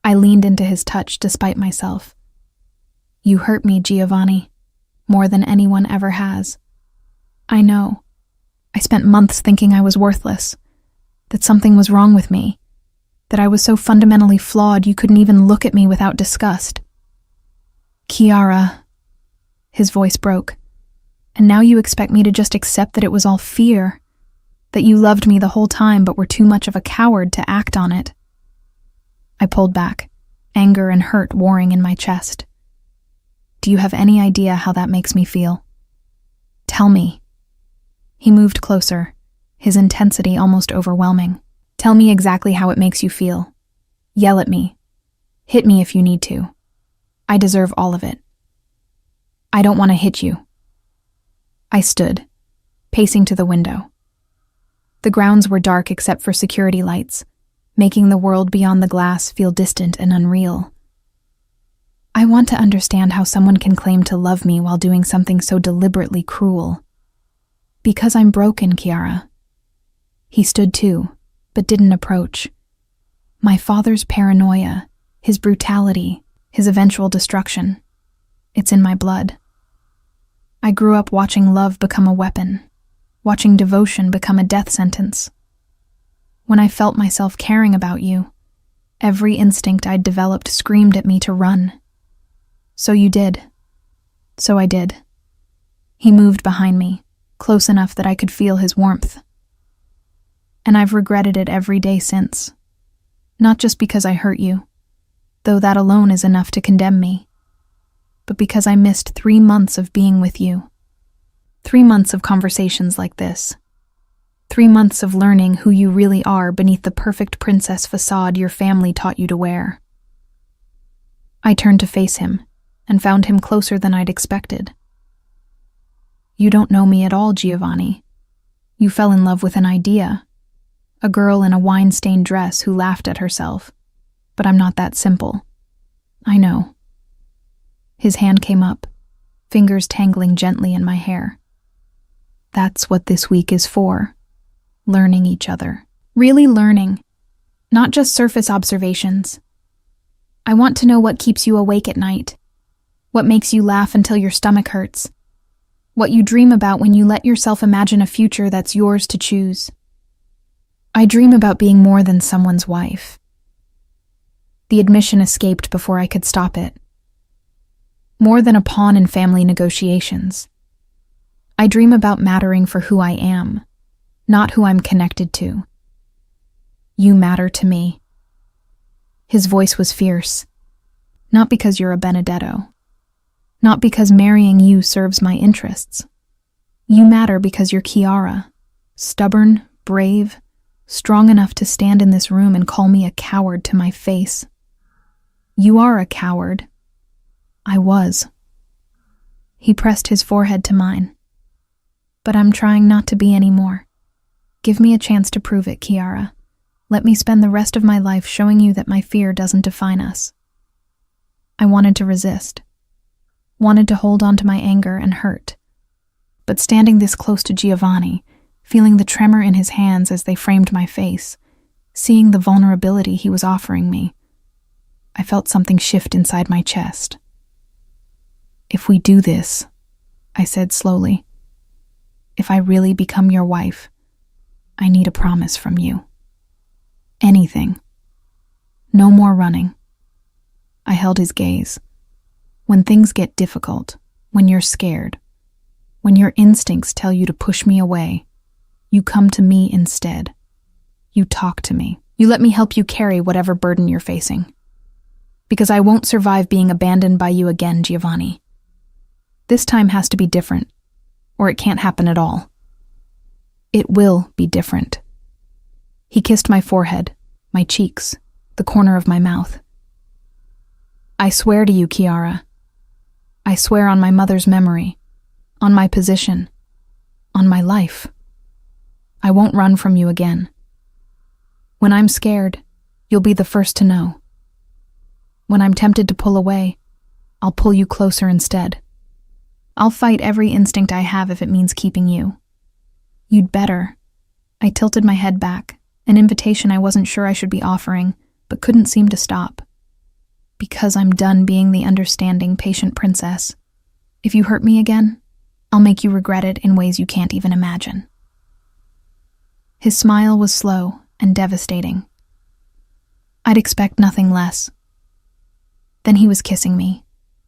I leaned into his touch despite myself. You hurt me, Giovanni, more than anyone ever has. I know. I spent months thinking I was worthless, that something was wrong with me, that I was so fundamentally flawed you couldn't even look at me without disgust. Kiara, his voice broke. And now you expect me to just accept that it was all fear, that you loved me the whole time but were too much of a coward to act on it. I pulled back, anger and hurt warring in my chest. Do you have any idea how that makes me feel? Tell me. He moved closer, his intensity almost overwhelming. Tell me exactly how it makes you feel. Yell at me. Hit me if you need to. I deserve all of it. I don't want to hit you. I stood, pacing to the window. The grounds were dark except for security lights, making the world beyond the glass feel distant and unreal. I want to understand how someone can claim to love me while doing something so deliberately cruel. Because I'm broken, Kiara. He stood too, but didn't approach. My father's paranoia, his brutality, his eventual destruction. It's in my blood. I grew up watching love become a weapon, watching devotion become a death sentence. When I felt myself caring about you, every instinct I'd developed screamed at me to run. So you did. So I did. He moved behind me, close enough that I could feel his warmth. And I've regretted it every day since. Not just because I hurt you, though that alone is enough to condemn me, but because I missed 3 months of being with you. 3 months of conversations like this. 3 months of learning who you really are beneath the perfect princess facade your family taught you to wear. I turned to face him and found him closer than I'd expected. You don't know me at all, Giovanni. You fell in love with an idea. A girl in a wine-stained dress who laughed at herself. But I'm not that simple. I know. His hand came up, fingers tangling gently in my hair. That's what this week is for. Learning each other. Really learning. Not just surface observations. I want to know what keeps you awake at night. What makes you laugh until your stomach hurts. What you dream about when you let yourself imagine a future that's yours to choose. I dream about being more than someone's wife. The admission escaped before I could stop it. More than a pawn in family negotiations. I dream about mattering for who I am, not who I'm connected to. You matter to me." His voice was fierce. "Not because you're a Benedetto. Not because marrying you serves my interests. You matter because you're Chiara, stubborn, brave, strong enough to stand in this room and call me a coward to my face. You are a coward. I was." He pressed his forehead to mine. "But I'm trying not to be anymore. Give me a chance to prove it, Chiara. Let me spend the rest of my life showing you that my fear doesn't define us." I wanted to resist, wanted to hold on to my anger and hurt. But standing this close to Giovanni, feeling the tremor in his hands as they framed my face, seeing the vulnerability he was offering me, I felt something shift inside my chest. "If we do this," I said slowly, "if I really become your wife, I need a promise from you. Anything. No more running." I held his gaze. "When things get difficult, when you're scared, when your instincts tell you to push me away, you come to me instead. You talk to me. You let me help you carry whatever burden you're facing. Because I won't survive being abandoned by you again, Giovanni. This time has to be different, or it can't happen at all. It will be different." He kissed my forehead, my cheeks, the corner of my mouth. "I swear to you, Chiara. I swear on my mother's memory, on my position, on my life. I won't run from you again. When I'm scared, you'll be the first to know. When I'm tempted to pull away, I'll pull you closer instead. I'll fight every instinct I have if it means keeping you. You'd better." I tilted my head back, an invitation I wasn't sure I should be offering, but couldn't seem to stop. "Because I'm done being the understanding, patient princess. If you hurt me again, I'll make you regret it in ways you can't even imagine." His smile was slow and devastating. I'd expect nothing less. Then he was kissing me,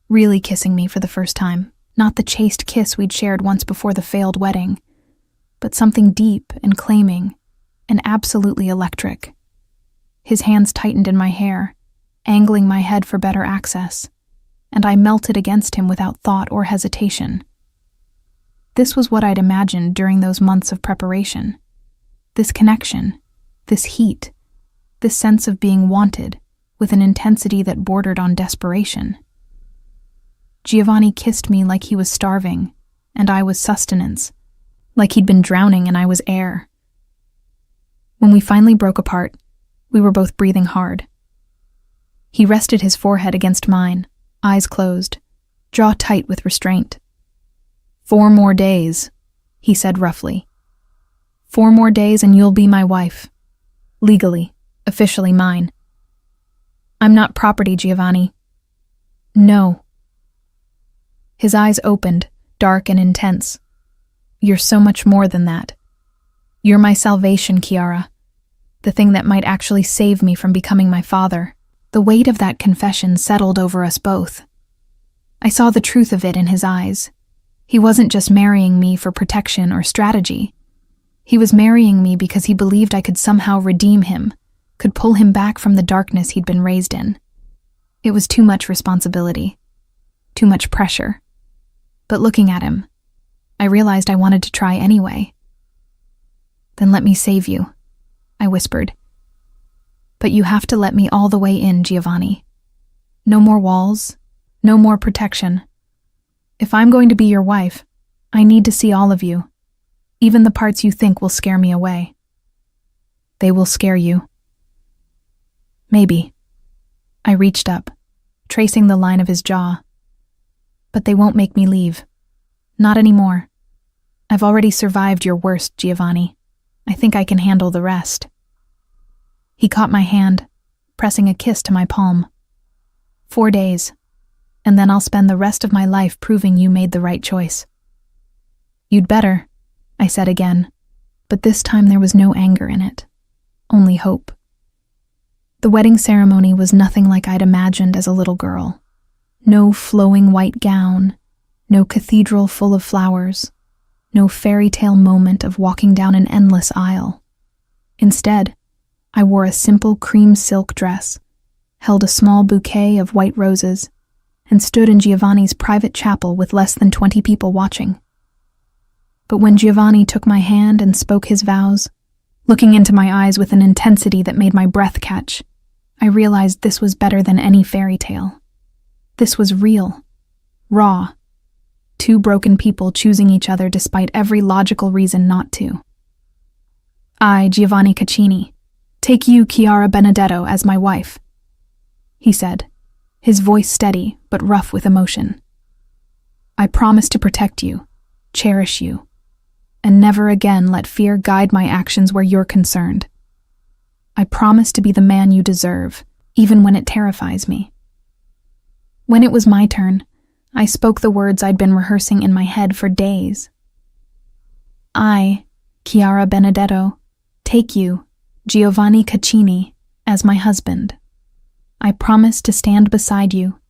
really kissing me for the first time, not the chaste kiss we'd shared once before the failed wedding, but something deep and claiming, and absolutely electric. His hands tightened in my hair, angling my head for better access, and I melted against him without thought or hesitation. This was what I'd imagined during those months of preparation. This connection, this heat, this sense of being wanted, with an intensity that bordered on desperation. Giovanni kissed me like he was starving, and I was sustenance, like he'd been drowning and I was air. When we finally broke apart, we were both breathing hard. He rested his forehead against mine, eyes closed, jaw tight with restraint. 4 more days, he said roughly. 4 more days and you'll be my wife. Legally, officially mine. I'm not property, Giovanni. No. His eyes opened, dark and intense. You're so much more than that. You're my salvation, Chiara. The thing that might actually save me from becoming my father. The weight of that confession settled over us both. I saw the truth of it in his eyes. He wasn't just marrying me for protection or strategy. He was marrying me because he believed I could somehow redeem him, could pull him back from the darkness he'd been raised in. It was too much responsibility, too much pressure. But looking at him, I realized I wanted to try anyway. Then let me save you, I whispered. But you have to let me all the way in, Giovanni. No more walls, no more protection. If I'm going to be your wife, I need to see all of you, even the parts you think will scare me away. They will scare you. Maybe. I reached up, tracing the line of his jaw. But they won't make me leave. Not anymore. I've already survived your worst, Giovanni. I think I can handle the rest. He caught my hand, pressing a kiss to my palm. 4 days, and then I'll spend the rest of my life proving you made the right choice. You'd better, I said again, but this time there was no anger in it, only hope. The wedding ceremony was nothing like I'd imagined as a little girl. No flowing white gown, no cathedral full of flowers, no fairy tale moment of walking down an endless aisle. Instead, I wore a simple cream silk dress, held a small bouquet of white roses, and stood in Giovanni's private chapel with less than 20 people watching. But when Giovanni took my hand and spoke his vows, looking into my eyes with an intensity that made my breath catch, I realized this was better than any fairy tale. This was real, raw, two broken people choosing each other despite every logical reason not to. I, Giovanni Caccini, take you, Chiara Benedetto, as my wife, he said, his voice steady but rough with emotion. I promise to protect you, cherish you, and never again let fear guide my actions where you're concerned. I promise to be the man you deserve, even when it terrifies me. When it was my turn, I spoke the words I'd been rehearsing in my head for days. I, Chiara Benedetto, take you, Giovanni Caccini, as my husband. I promise to stand beside you,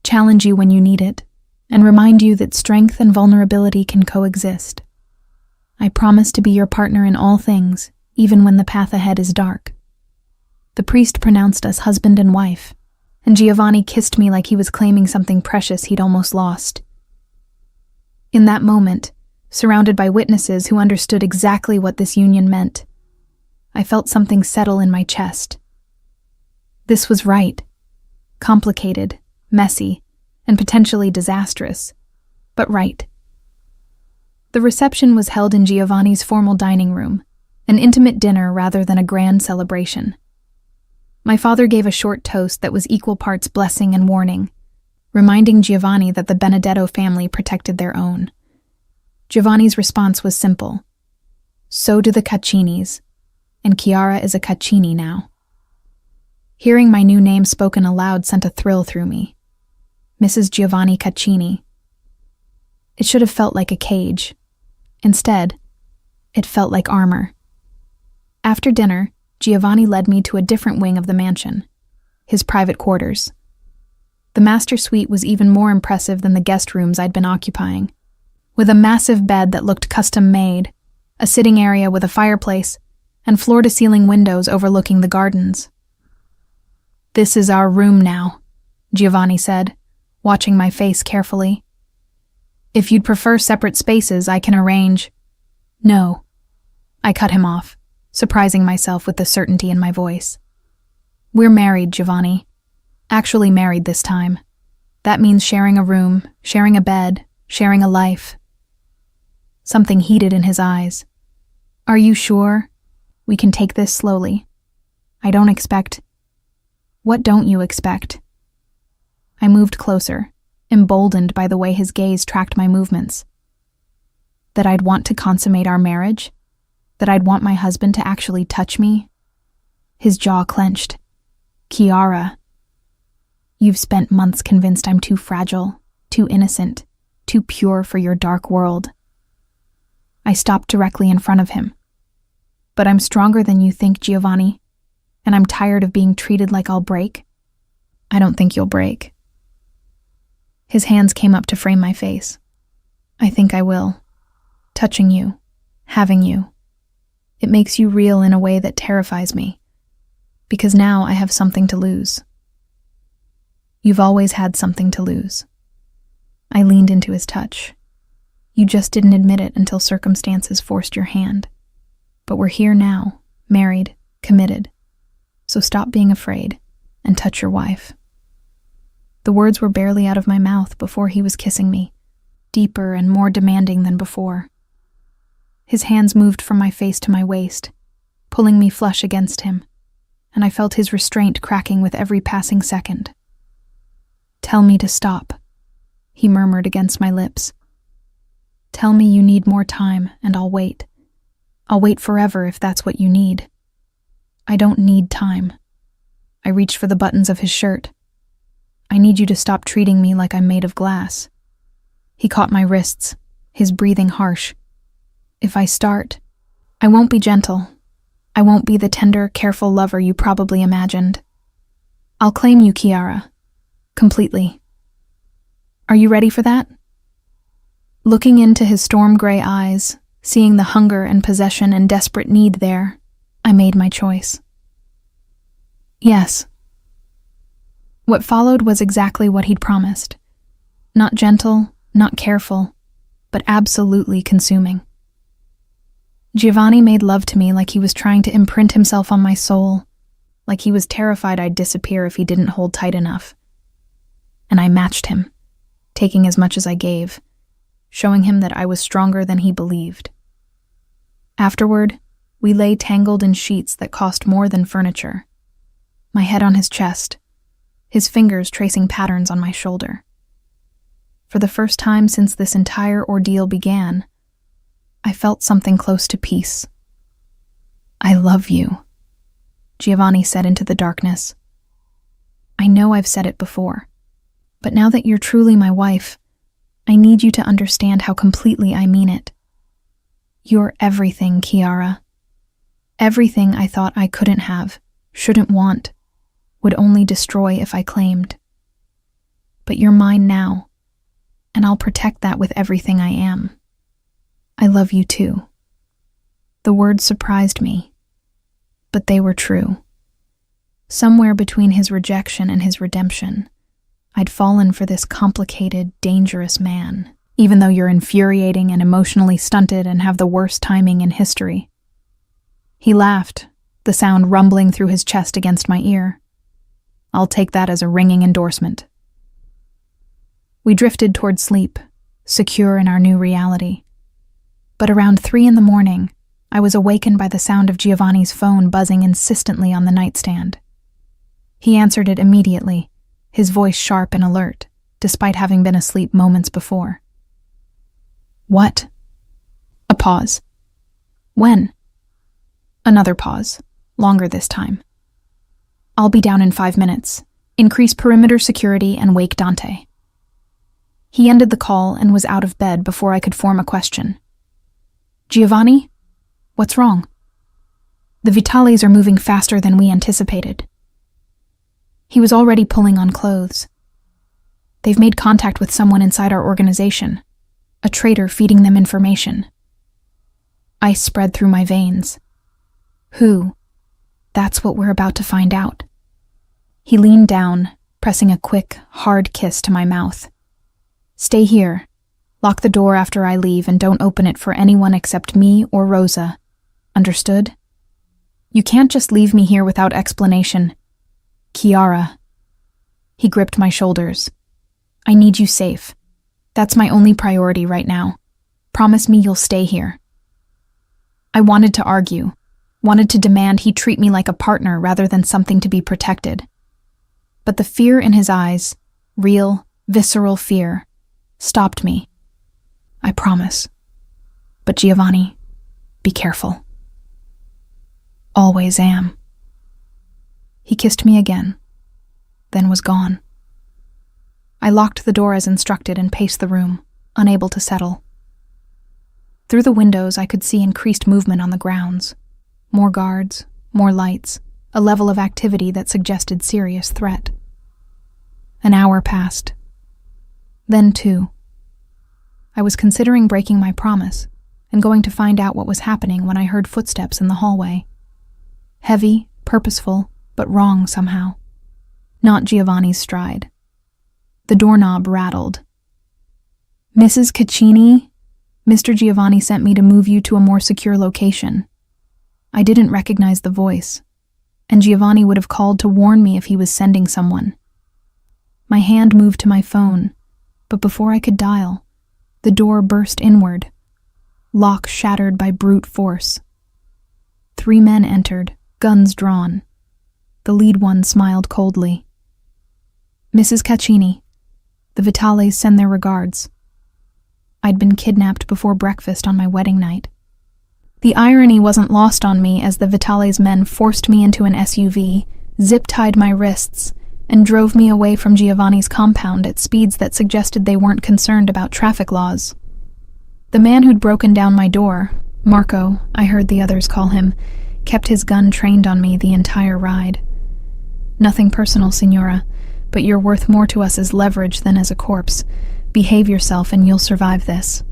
challenge you when you need it, and remind you that strength and vulnerability can coexist. I promise to be your partner in all things, even when the path ahead is dark. The priest pronounced us husband and wife, and Giovanni kissed me like he was claiming something precious he'd almost lost. In that moment, surrounded by witnesses who understood exactly what this union meant, I felt something settle in my chest. This was right. Complicated, messy, and potentially disastrous, but right. The reception was held in Giovanni's formal dining room, an intimate dinner rather than a grand celebration. My father gave a short toast that was equal parts blessing and warning, reminding Giovanni that the Benedetto family protected their own. Giovanni's response was simple. So do the Caccinis, and Chiara is a Caccini now. Hearing my new name spoken aloud sent a thrill through me. Mrs. Giovanni Caccini. It should have felt like a cage. Instead, it felt like armor. After dinner, Giovanni led me to a different wing of the mansion, his private quarters. The master suite was even more impressive than the guest rooms I'd been occupying, with a massive bed that looked custom-made, a sitting area with a fireplace, and floor-to-ceiling windows overlooking the gardens. This is our room now, Giovanni said, watching my face carefully. If you'd prefer separate spaces, I can arrange. No. I cut him off, surprising myself with the certainty in my voice. We're married, Giovanni. Actually married this time. That means sharing a room, sharing a bed, sharing a life. Something heated in his eyes. Are you sure? We can take this slowly. I don't expect... What don't you expect? I moved closer, emboldened by the way his gaze tracked my movements. That I'd want to consummate our marriage? That I'd want my husband to actually touch me? His jaw clenched. Chiara. You've spent months convinced I'm too fragile, too innocent, too pure for your dark world. I stopped directly in front of him. But I'm stronger than you think, Giovanni, and I'm tired of being treated like I'll break. I don't think you'll break. His hands came up to frame my face. I think I will. Touching you, having you. It makes you real in a way that terrifies me, because now I have something to lose. You've always had something to lose. I leaned into his touch. You just didn't admit it until circumstances forced your hand. But we're here now, married, committed. So stop being afraid and touch your wife. The words were barely out of my mouth before he was kissing me, deeper and more demanding than before. His hands moved from my face to my waist, pulling me flush against him, and I felt his restraint cracking with every passing second. Tell me to stop, he murmured against my lips. Tell me you need more time, and I'll wait. I'll wait forever if that's what you need. I don't need time. I reached for the buttons of his shirt. I need you to stop treating me like I'm made of glass. He caught my wrists, his breathing harsh. If I start, I won't be gentle. I won't be the tender, careful lover you probably imagined. I'll claim you, Chiara. Completely. Are you ready for that? Looking into his storm-gray eyes, seeing the hunger and possession and desperate need there, I made my choice. Yes. What followed was exactly what he'd promised. Not gentle, not careful, but absolutely consuming. Giovanni made love to me like he was trying to imprint himself on my soul, like he was terrified I'd disappear if he didn't hold tight enough. And I matched him, taking as much as I gave, showing him that I was stronger than he believed. Afterward, we lay tangled in sheets that cost more than furniture, my head on his chest, his fingers tracing patterns on my shoulder. For the first time since this entire ordeal began, I felt something close to peace. "I love you," Giovanni said into the darkness. "I know I've said it before, but now that you're truly my wife, I need you to understand how completely I mean it. You're everything, Chiara. Everything I thought I couldn't have, shouldn't want, would only destroy if I claimed. But you're mine now, and I'll protect that with everything I am. I love you too." The words surprised me, but they were true. Somewhere between his rejection and his redemption, I'd fallen for this complicated, dangerous man, even though you're infuriating and emotionally stunted and have the worst timing in history. He laughed, the sound rumbling through his chest against my ear. I'll take that as a ringing endorsement. We drifted toward sleep, secure in our new reality. But around 3 a.m, I was awakened by the sound of Giovanni's phone buzzing insistently on the nightstand. He answered it immediately, his voice sharp and alert, despite having been asleep moments before. "What?" A pause. "When?" Another pause, longer this time. "I'll be down in 5 minutes. Increase perimeter security and wake Dante." He ended the call and was out of bed before I could form a question. "Giovanni? What's wrong?" "The Vitales are moving faster than we anticipated." He was already pulling on clothes. "They've made contact with someone inside our organization, a traitor feeding them information." Ice spread through my veins. "Who?" "That's what we're about to find out." He leaned down, pressing a quick, hard kiss to my mouth. "Stay here. Lock the door after I leave and don't open it for anyone except me or Rosa. Understood? You can't just leave me here without explanation. Chiara." He gripped my shoulders. "I need you safe. That's my only priority right now. Promise me you'll stay here." I wanted to argue, wanted to demand he treat me like a partner rather than something to be protected. But the fear in his eyes, real, visceral fear, stopped me. "I promise. But Giovanni, be careful." "Always am." He kissed me again, then was gone. I locked the door as instructed and paced the room, unable to settle. Through the windows I could see increased movement on the grounds. More guards, more lights, a level of activity that suggested serious threat. An hour passed. Then 2. I was considering breaking my promise and going to find out what was happening when I heard footsteps in the hallway. Heavy, purposeful, but wrong somehow. Not Giovanni's stride. The doorknob rattled. "Mrs. Caccini, Mr. Giovanni sent me to move you to a more secure location." I didn't recognize the voice, and Giovanni would have called to warn me if he was sending someone. My hand moved to my phone, but before I could dial, the door burst inward, lock shattered by brute force. 3 men entered, guns drawn. The lead one smiled coldly. "Mrs. Caccini, the Vitales send their regards." I'd been kidnapped before breakfast on my wedding night. The irony wasn't lost on me as the Vitales men forced me into an SUV, zip-tied my wrists, and drove me away from Giovanni's compound at speeds that suggested they weren't concerned about traffic laws. The man who'd broken down my door, Marco, I heard the others call him, kept his gun trained on me the entire ride. "Nothing personal, Signora, but you're worth more to us as leverage than as a corpse. Behave yourself and you'll survive this."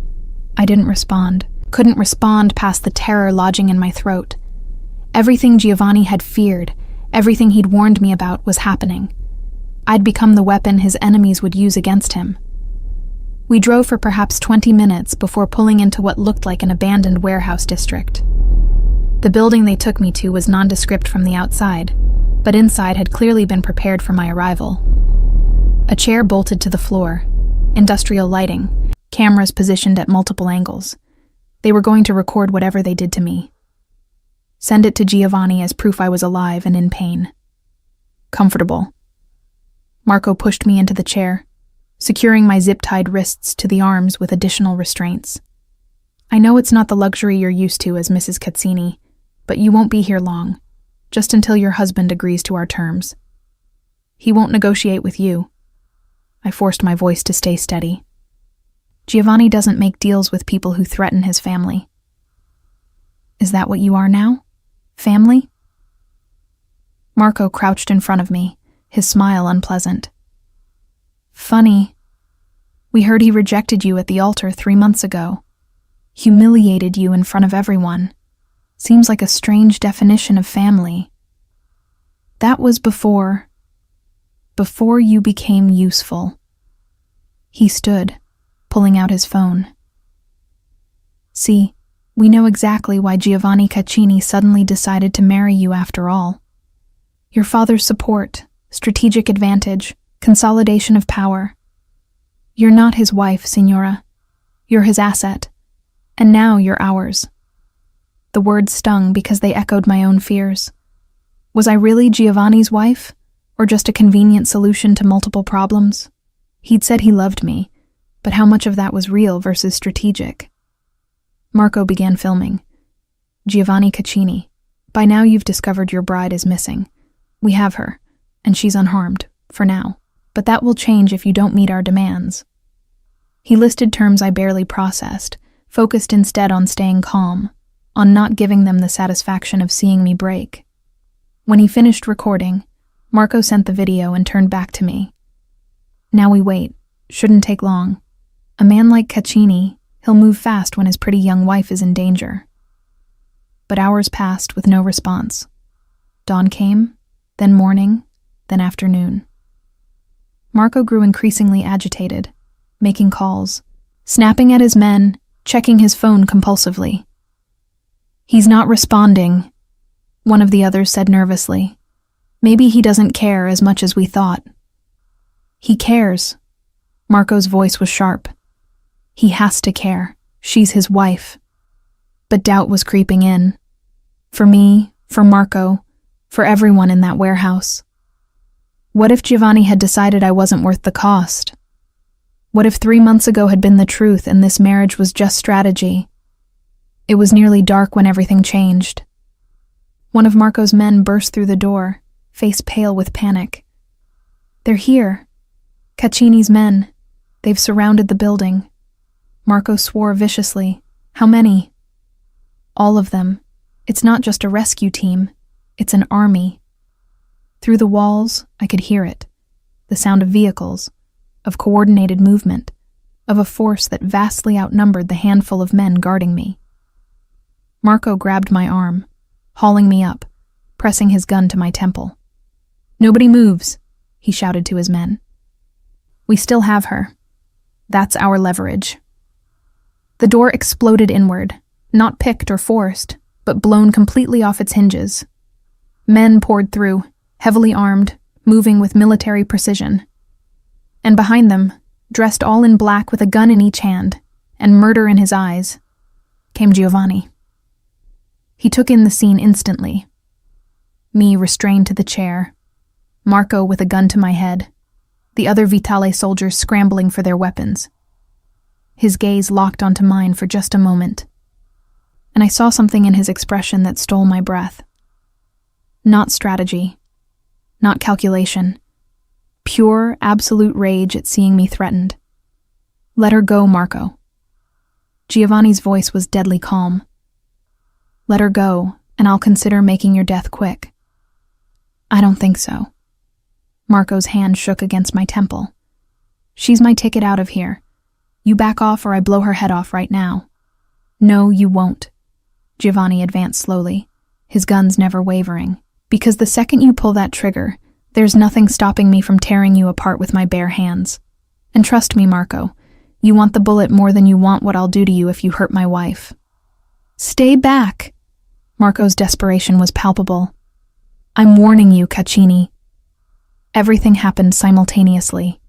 I didn't respond. Couldn't respond past the terror lodging in my throat. Everything Giovanni had feared, everything he'd warned me about, was happening. I'd become the weapon his enemies would use against him. We drove for perhaps 20 minutes before pulling into what looked like an abandoned warehouse district. The building they took me to was nondescript from the outside, but inside had clearly been prepared for my arrival. A chair bolted to the floor, industrial lighting, cameras positioned at multiple angles. They were going to record whatever they did to me. Send it to Giovanni as proof I was alive and in pain. Comfortable. Marco pushed me into the chair, securing my zip-tied wrists to the arms with additional restraints. I know it's not the luxury you're used to as Mrs. Cazzini, but you won't be here long, just until your husband agrees to our terms. He won't negotiate with you. I forced my voice to stay steady. Giovanni doesn't make deals with people who threaten his family. Is that what you are now? Family? Marco crouched in front of me, his smile unpleasant. Funny. We heard he rejected you at the altar 3 months ago. Humiliated you in front of everyone. Seems like a strange definition of family. That was before you became useful. He stood, pulling out his phone. See, we know exactly why Giovanni Caccini suddenly decided to marry you after all. Your father's support, strategic advantage, consolidation of power. You're not his wife, Signora. You're his asset. And now you're ours. The words stung because they echoed my own fears. Was I really Giovanni's wife, or just a convenient solution to multiple problems? He'd said he loved me, but how much of that was real versus strategic? Marco began filming. Giovanni Caccini, by now you've discovered your bride is missing. We have her, and she's unharmed, for now. But that will change if you don't meet our demands. He listed terms I barely processed, focused instead on staying calm, on not giving them the satisfaction of seeing me break. When he finished recording, Marco sent the video and turned back to me. Now we wait. Shouldn't take long. A man like Caccini, he'll move fast when his pretty young wife is in danger. But hours passed with no response. Dawn came, then morning, then afternoon. Marco grew increasingly agitated, making calls, snapping at his men, checking his phone compulsively. He's not responding, one of the others said nervously. Maybe he doesn't care as much as we thought. He cares. Marco's voice was sharp. He has to care. She's his wife. But doubt was creeping in. For me, for Marco, for everyone in that warehouse. What if Giovanni had decided I wasn't worth the cost? What if 3 months ago had been the truth and this marriage was just strategy? It was nearly dark when everything changed. One of Marco's men burst through the door, face pale with panic. They're here. Caccini's men. They've surrounded the building. Marco swore viciously. How many? All of them. It's not just a rescue team. It's an army. Through the walls, I could hear it. The sound of vehicles, of coordinated movement, of a force that vastly outnumbered the handful of men guarding me. Marco grabbed my arm, hauling me up, pressing his gun to my temple. Nobody moves, he shouted to his men. We still have her. That's our leverage. The door exploded inward, not picked or forced, but blown completely off its hinges. Men poured through, heavily armed, moving with military precision. And behind them, dressed all in black with a gun in each hand, and murder in his eyes, came Giovanni. He took in the scene instantly. Me restrained to the chair, Marco with a gun to my head, the other Vitale soldiers scrambling for their weapons. His gaze locked onto mine for just a moment, and I saw something in his expression that stole my breath. Not strategy, not calculation, pure, absolute rage at seeing me threatened. Let her go, Marco. Giovanni's voice was deadly calm. Let her go, and I'll consider making your death quick. I don't think so. Marco's hand shook against my temple. She's my ticket out of here. You back off or I blow her head off right now." "No, you won't." Giovanni advanced slowly, his guns never wavering. "Because the second you pull that trigger, there's nothing stopping me from tearing you apart with my bare hands. And trust me, Marco, you want the bullet more than you want what I'll do to you if you hurt my wife." "Stay back." Marco's desperation was palpable. "I'm warning you, Caccini." Everything happened simultaneously.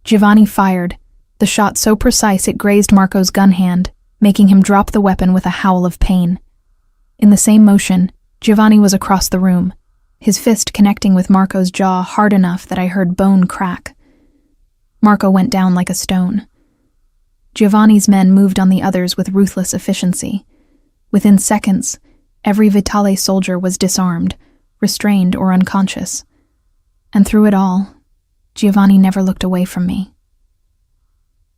Giovanni fired, the shot so precise it grazed Marco's gun hand, making him drop the weapon with a howl of pain. In the same motion, Giovanni was across the room, his fist connecting with Marco's jaw hard enough that I heard bone crack. Marco went down like a stone. Giovanni's men moved on the others with ruthless efficiency. Within seconds, every Vitale soldier was disarmed, restrained, or unconscious. And through it all, Giovanni never looked away from me.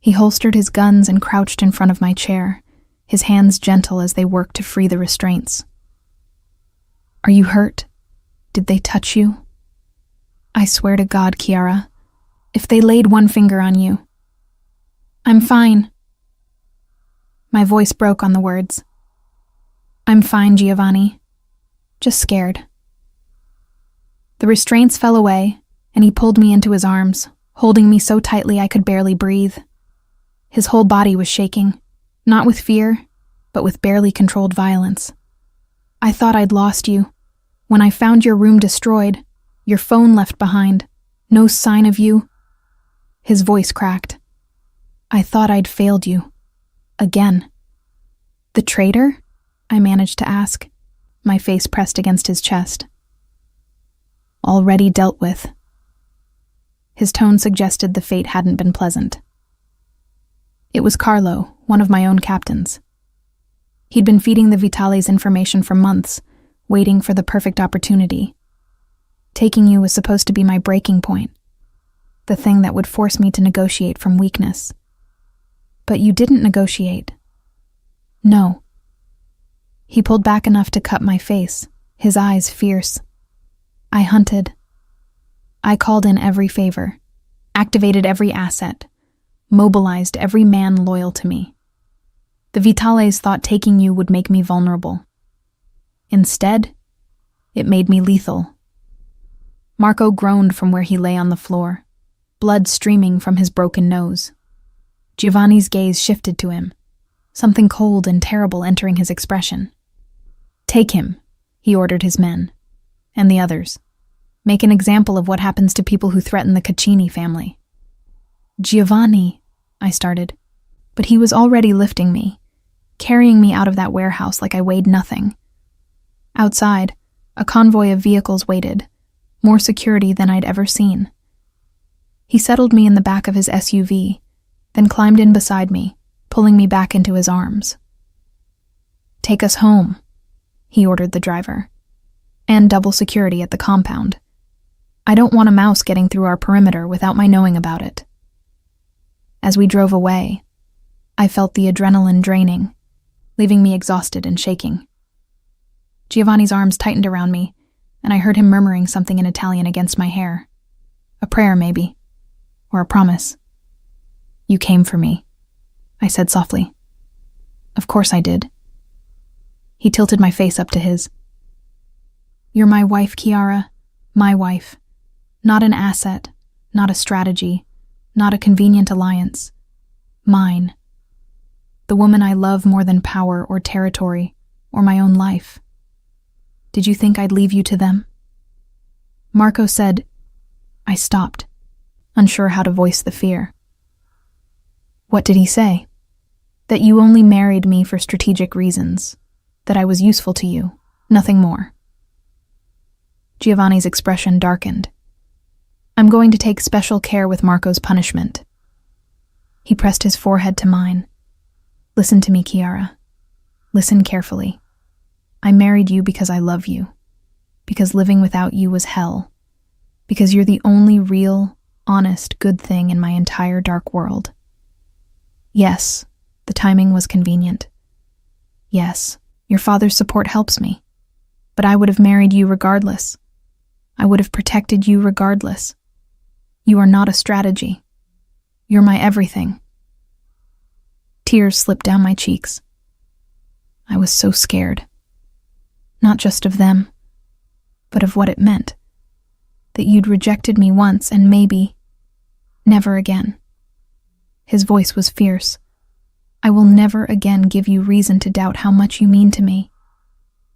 He holstered his guns and crouched in front of my chair, his hands gentle as they worked to free the restraints. "Are you hurt? Did they touch you?" "I swear to God, Chiara, if they laid one finger on you." "I'm fine." My voice broke on the words. "I'm fine, Giovanni. Just scared." The restraints fell away, and he pulled me into his arms, holding me so tightly I could barely breathe. His whole body was shaking, not with fear, but with barely controlled violence. "I thought I'd lost you. When I found your room destroyed, your phone left behind, no sign of you." His voice cracked. "I thought I'd failed you. Again." "The traitor?" I managed to ask, my face pressed against his chest. "Already dealt with." His tone suggested the fate hadn't been pleasant. It was Carlo, one of my own captains. He'd been feeding the Vitales information for months, waiting for the perfect opportunity. Taking you was supposed to be my breaking point, the thing that would force me to negotiate from weakness. But you didn't negotiate. No. He pulled back enough to cut my face, his eyes fierce. I hunted. I called in every favor, activated every asset, mobilized every man loyal to me. The Vitales thought taking you would make me vulnerable. Instead, it made me lethal. Marco groaned from where he lay on the floor, blood streaming from his broken nose. Giovanni's gaze shifted to him, something cold and terrible entering his expression. "Take him," he ordered his men, and the others. "Make an example of what happens to people who threaten the Caccini family." "Giovanni," I started, but he was already lifting me, carrying me out of that warehouse like I weighed nothing. Outside, a convoy of vehicles waited, more security than I'd ever seen. He settled me in the back of his SUV, then climbed in beside me, pulling me back into his arms. "Take us home," he ordered the driver, "and double security at the compound. I don't want a mouse getting through our perimeter without my knowing about it." As we drove away, I felt the adrenaline draining, leaving me exhausted and shaking. Giovanni's arms tightened around me, and I heard him murmuring something in Italian against my hair. A prayer, maybe, or a promise. "You came for me," I said softly. "Of course I did." He tilted my face up to his. "You're my wife, Chiara, my wife. Not an asset, not a strategy, not a convenient alliance. Mine. The woman I love more than power or territory or my own life. Did you think I'd leave you to them?" Marco said. I stopped, unsure how to voice the fear. "What did he say?" "That you only married me for strategic reasons, that I was useful to you, nothing more." Giovanni's expression darkened. "I'm going to take special care with Marco's punishment." He pressed his forehead to mine. "Listen to me, Chiara. Listen carefully. I married you because I love you, because living without you was hell, because you're the only real, honest, good thing in my entire dark world. Yes, the timing was convenient. Yes, your father's support helps me, but I would have married you regardless. I would have protected you regardless. You are not a strategy. You're my everything. Tears slipped down my cheeks. I was so scared. Not just of them, but of what it meant. That you'd rejected me once and maybe never again. His voice was fierce. I will never again give you reason to doubt how much you mean to me.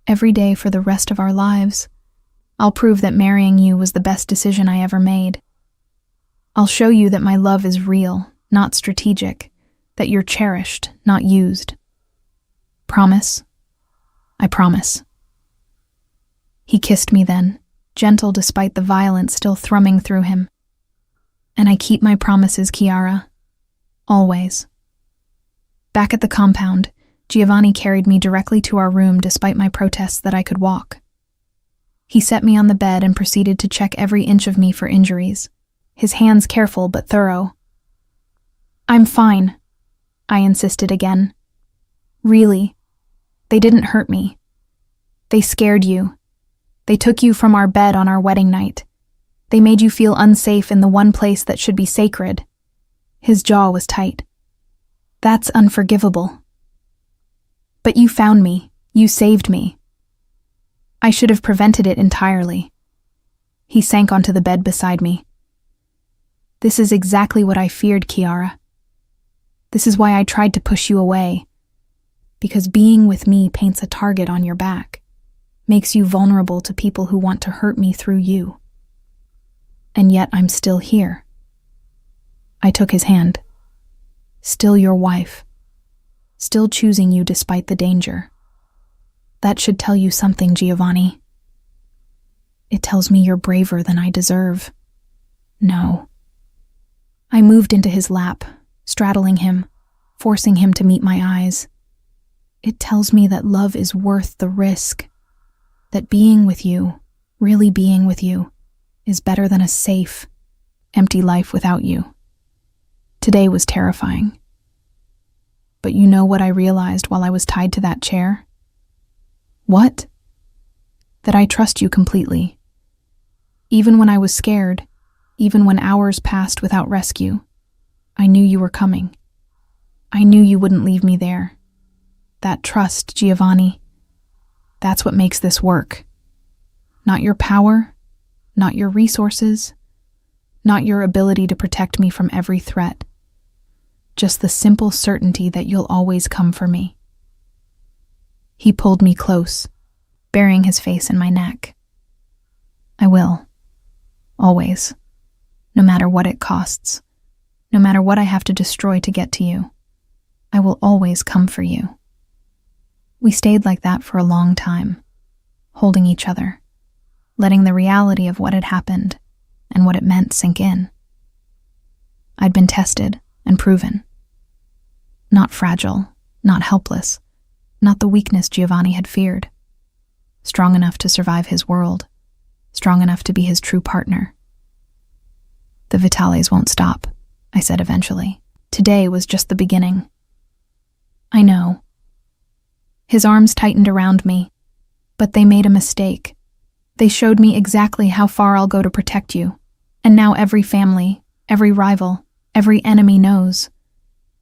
Every day for the rest of our lives, I'll prove that marrying you was the best decision I ever made. I'll show you that my love is real, not strategic, that you're cherished, not used. Promise? I promise. He kissed me then, gentle despite the violence still thrumming through him. And I keep my promises, Chiara. Always. Back at the compound, Giovanni carried me directly to our room despite my protests that I could walk. He set me on the bed and proceeded to check every inch of me for injuries, his hands careful but thorough. I'm fine, I insisted again. Really, they didn't hurt me. They scared you. They took you from our bed on our wedding night. They made you feel unsafe in the one place that should be sacred. His jaw was tight. That's unforgivable. But you found me. You saved me. I should have prevented it entirely. He sank onto the bed beside me. This is exactly what I feared, Chiara. This is why I tried to push you away. Because being with me paints a target on your back, makes you vulnerable to people who want to hurt me through you. And yet I'm still here. I took his hand. Still your wife. Still choosing you despite the danger. That should tell you something, Giovanni. It tells me you're braver than I deserve. No. I moved into his lap, straddling him, forcing him to meet my eyes. It tells me that love is worth the risk. That being with you, really being with you, is better than a safe, empty life without you. Today was terrifying. But you know what I realized while I was tied to that chair? What? That I trust you completely. Even when I was scared, even when hours passed without rescue, I knew you were coming. I knew you wouldn't leave me there. That trust, Giovanni, that's what makes this work. Not your power, not your resources, not your ability to protect me from every threat. Just the simple certainty that you'll always come for me. He pulled me close, burying his face in my neck. I will. Always. No matter what it costs. No matter what I have to destroy to get to you. I will always come for you. We stayed like that for a long time, holding each other, letting the reality of what had happened and what it meant sink in. I'd been tested and proven. Not fragile, not helpless, not the weakness Giovanni had feared. Strong enough to survive his world, strong enough to be his true partner. The Vitales won't stop, I said eventually. Today was just the beginning. I know. His arms tightened around me, but they made a mistake. They showed me exactly how far I'll go to protect you. And now every family, every rival, every enemy knows.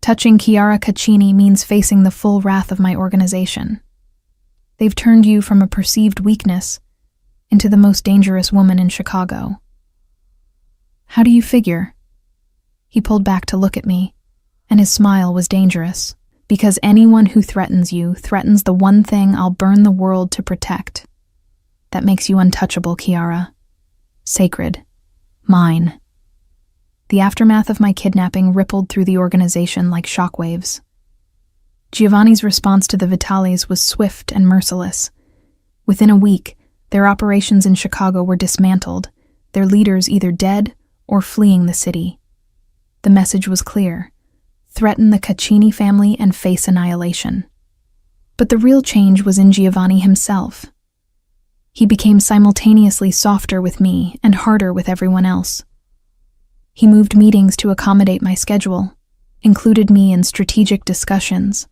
Touching Chiara Caccini means facing the full wrath of my organization. They've turned you from a perceived weakness into the most dangerous woman in Chicago. How do you figure? He pulled back to look at me, and his smile was dangerous. Because anyone who threatens you threatens the one thing I'll burn the world to protect. That makes you untouchable, Chiara. Sacred. Mine. The aftermath of my kidnapping rippled through the organization like shockwaves. Giovanni's response to the Vitales was swift and merciless. Within a week, their operations in Chicago were dismantled, their leaders either dead or fleeing the city. The message was clear. Threaten the Caccini family and face annihilation. But the real change was in Giovanni himself. He became simultaneously softer with me and harder with everyone else. He moved meetings to accommodate my schedule, included me in strategic discussions,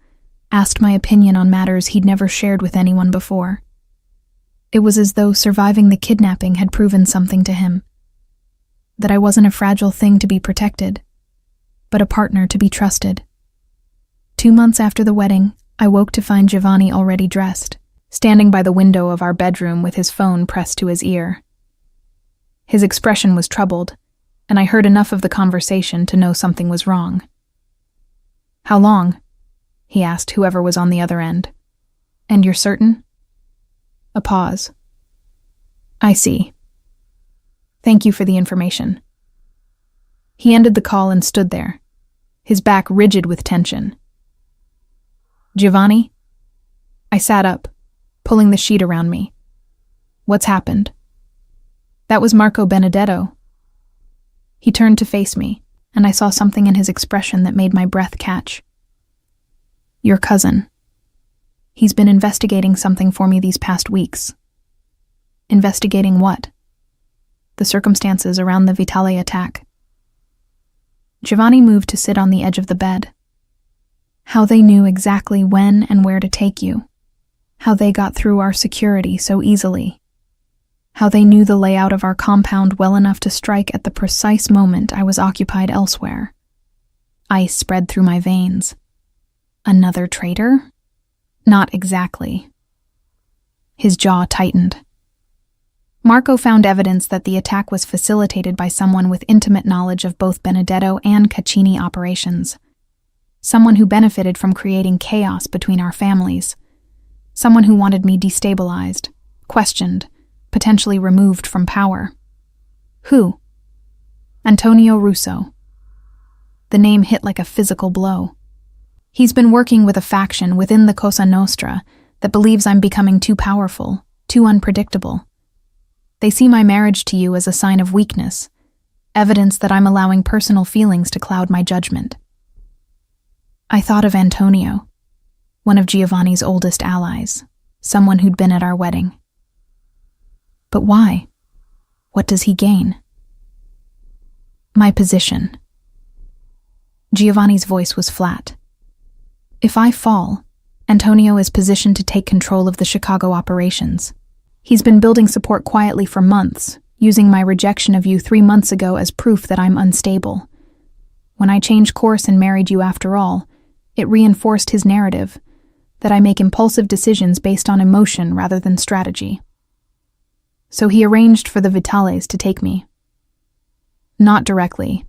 asked my opinion on matters he'd never shared with anyone before. It was as though surviving the kidnapping had proven something to him. That I wasn't a fragile thing to be protected, but a partner to be trusted. 2 months after the wedding, I woke to find Giovanni already dressed, standing by the window of our bedroom with his phone pressed to his ear. His expression was troubled, and I heard enough of the conversation to know something was wrong. "How long?" he asked whoever was on the other end. "And you're certain?" A pause. "I see. Thank you for the information." He ended the call and stood there, his back rigid with tension. "Giovanni?" I sat up, pulling the sheet around me. "What's happened?" "That was Marco Benedetto." He turned to face me, and I saw something in his expression that made my breath catch. "Your cousin. He's been investigating something for me these past weeks." "Investigating what?" "The circumstances around the Vitale attack." Giovanni moved to sit on the edge of the bed. "How they knew exactly when and where to take you. How they got through our security so easily. How they knew the layout of our compound well enough to strike at the precise moment I was occupied elsewhere." Ice spread through my veins. "Another traitor?" "Not exactly." His jaw tightened. "Marco found evidence that the attack was facilitated by someone with intimate knowledge of both Benedetto and Caccini operations. Someone who benefited from creating chaos between our families. Someone who wanted me destabilized, questioned, potentially removed from power." "Who?" "Antonio Russo." The name hit like a physical blow. "He's been working with a faction within the Cosa Nostra that believes I'm becoming too powerful, too unpredictable. They see my marriage to you as a sign of weakness, evidence that I'm allowing personal feelings to cloud my judgment." I thought of Antonio, one of Giovanni's oldest allies, someone who'd been at our wedding. But why? What does he gain? "My position." Giovanni's voice was flat. "If I fall, Antonio is positioned to take control of the Chicago operations. He's been building support quietly for months, using my rejection of you 3 months ago as proof that I'm unstable. When I changed course and married you after all, it reinforced his narrative, that I make impulsive decisions based on emotion rather than strategy. So he arranged for the Vitales to take me. Not directly.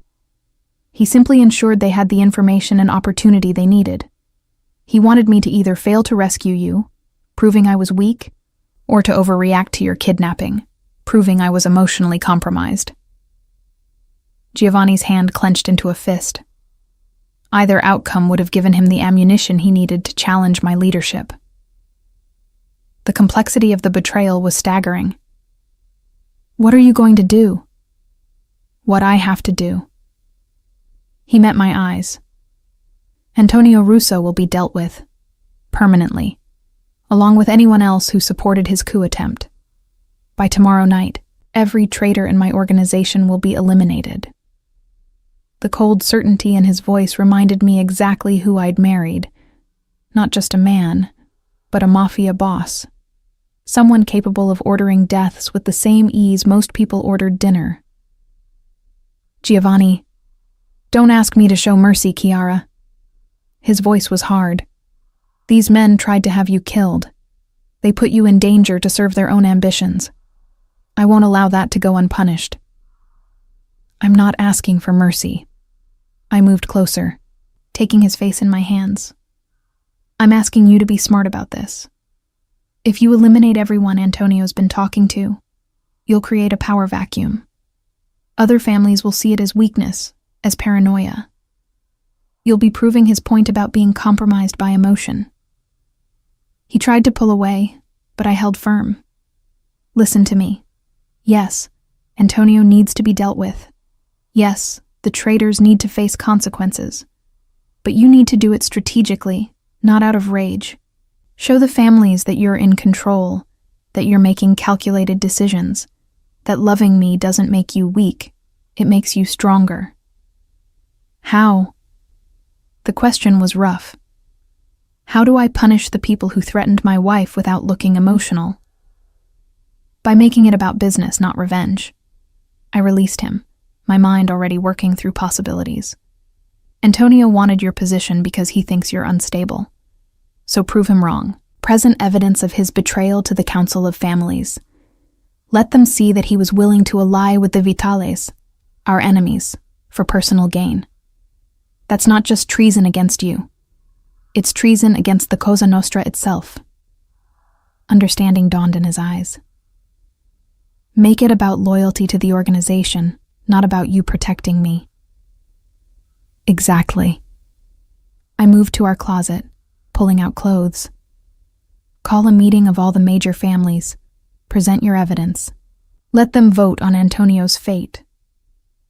He simply ensured they had the information and opportunity they needed. He wanted me to either fail to rescue you, proving I was weak, or to overreact to your kidnapping, proving I was emotionally compromised." Giovanni's hand clenched into a fist. Either outcome would have given him the ammunition he needed to challenge my leadership. The complexity of the betrayal was staggering. "What are you going to do?" "What I have to do." He met my eyes. "Antonio Russo will be dealt with, permanently, along with anyone else who supported his coup attempt. By tomorrow night, every traitor in my organization will be eliminated." The cold certainty in his voice reminded me exactly who I'd married. Not just a man, but a mafia boss. Someone capable of ordering deaths with the same ease most people ordered dinner. "Giovanni, don't ask me to show mercy, Chiara." His voice was hard. "These men tried to have you killed. They put you in danger to serve their own ambitions. I won't allow that to go unpunished." "I'm not asking for mercy." I moved closer, taking his face in my hands. "I'm asking you to be smart about this. If you eliminate everyone Antonio's been talking to, you'll create a power vacuum. Other families will see it as weakness, as paranoia. You'll be proving his point about being compromised by emotion." He tried to pull away, but I held firm. "Listen to me. Yes, Antonio needs to be dealt with. Yes, the traitors need to face consequences. But you need to do it strategically, not out of rage. Show the families that you're in control, that you're making calculated decisions, that loving me doesn't make you weak, it makes you stronger." "How?" The question was rough. How do I punish the people who threatened my wife without looking emotional? By making it about business, not revenge. I released him, my mind already working through possibilities. Antonio wanted your position because he thinks you're unstable. So prove him wrong. Present evidence of his betrayal to the Council of Families. Let them see that he was willing to ally with the Vitales, our enemies, for personal gain. That's not just treason against you. It's treason against the Cosa Nostra itself. Understanding dawned in his eyes. Make it about loyalty to the organization, not about you protecting me. Exactly. I moved to our closet, pulling out clothes. Call a meeting of all the major families. Present your evidence. Let them vote on Antonio's fate.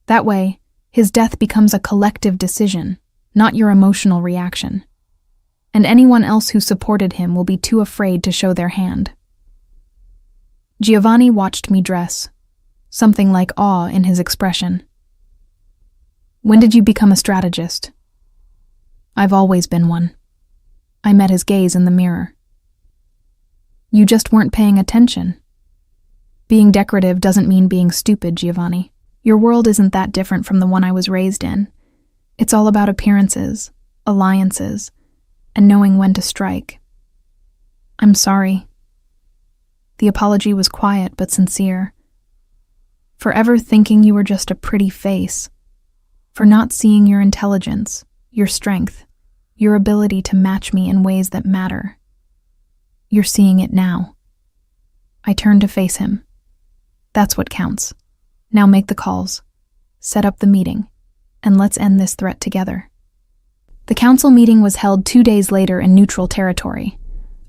That way, his death becomes a collective decision, not your emotional reaction. And anyone else who supported him will be too afraid to show their hand. Giovanni watched me dress, something like awe in his expression. When did you become a strategist? I've always been one. I met his gaze in the mirror. You just weren't paying attention. Being decorative doesn't mean being stupid, Giovanni. Your world isn't that different from the one I was raised in. It's all about appearances, alliances, and knowing when to strike. I'm sorry. The apology was quiet but sincere. For ever thinking you were just a pretty face. For not seeing your intelligence, your strength, your ability to match me in ways that matter. You're seeing it now. I turned to face him. That's what counts. Now make the calls, set up the meeting, and let's end this threat together. The council meeting was held 2 days later in neutral territory,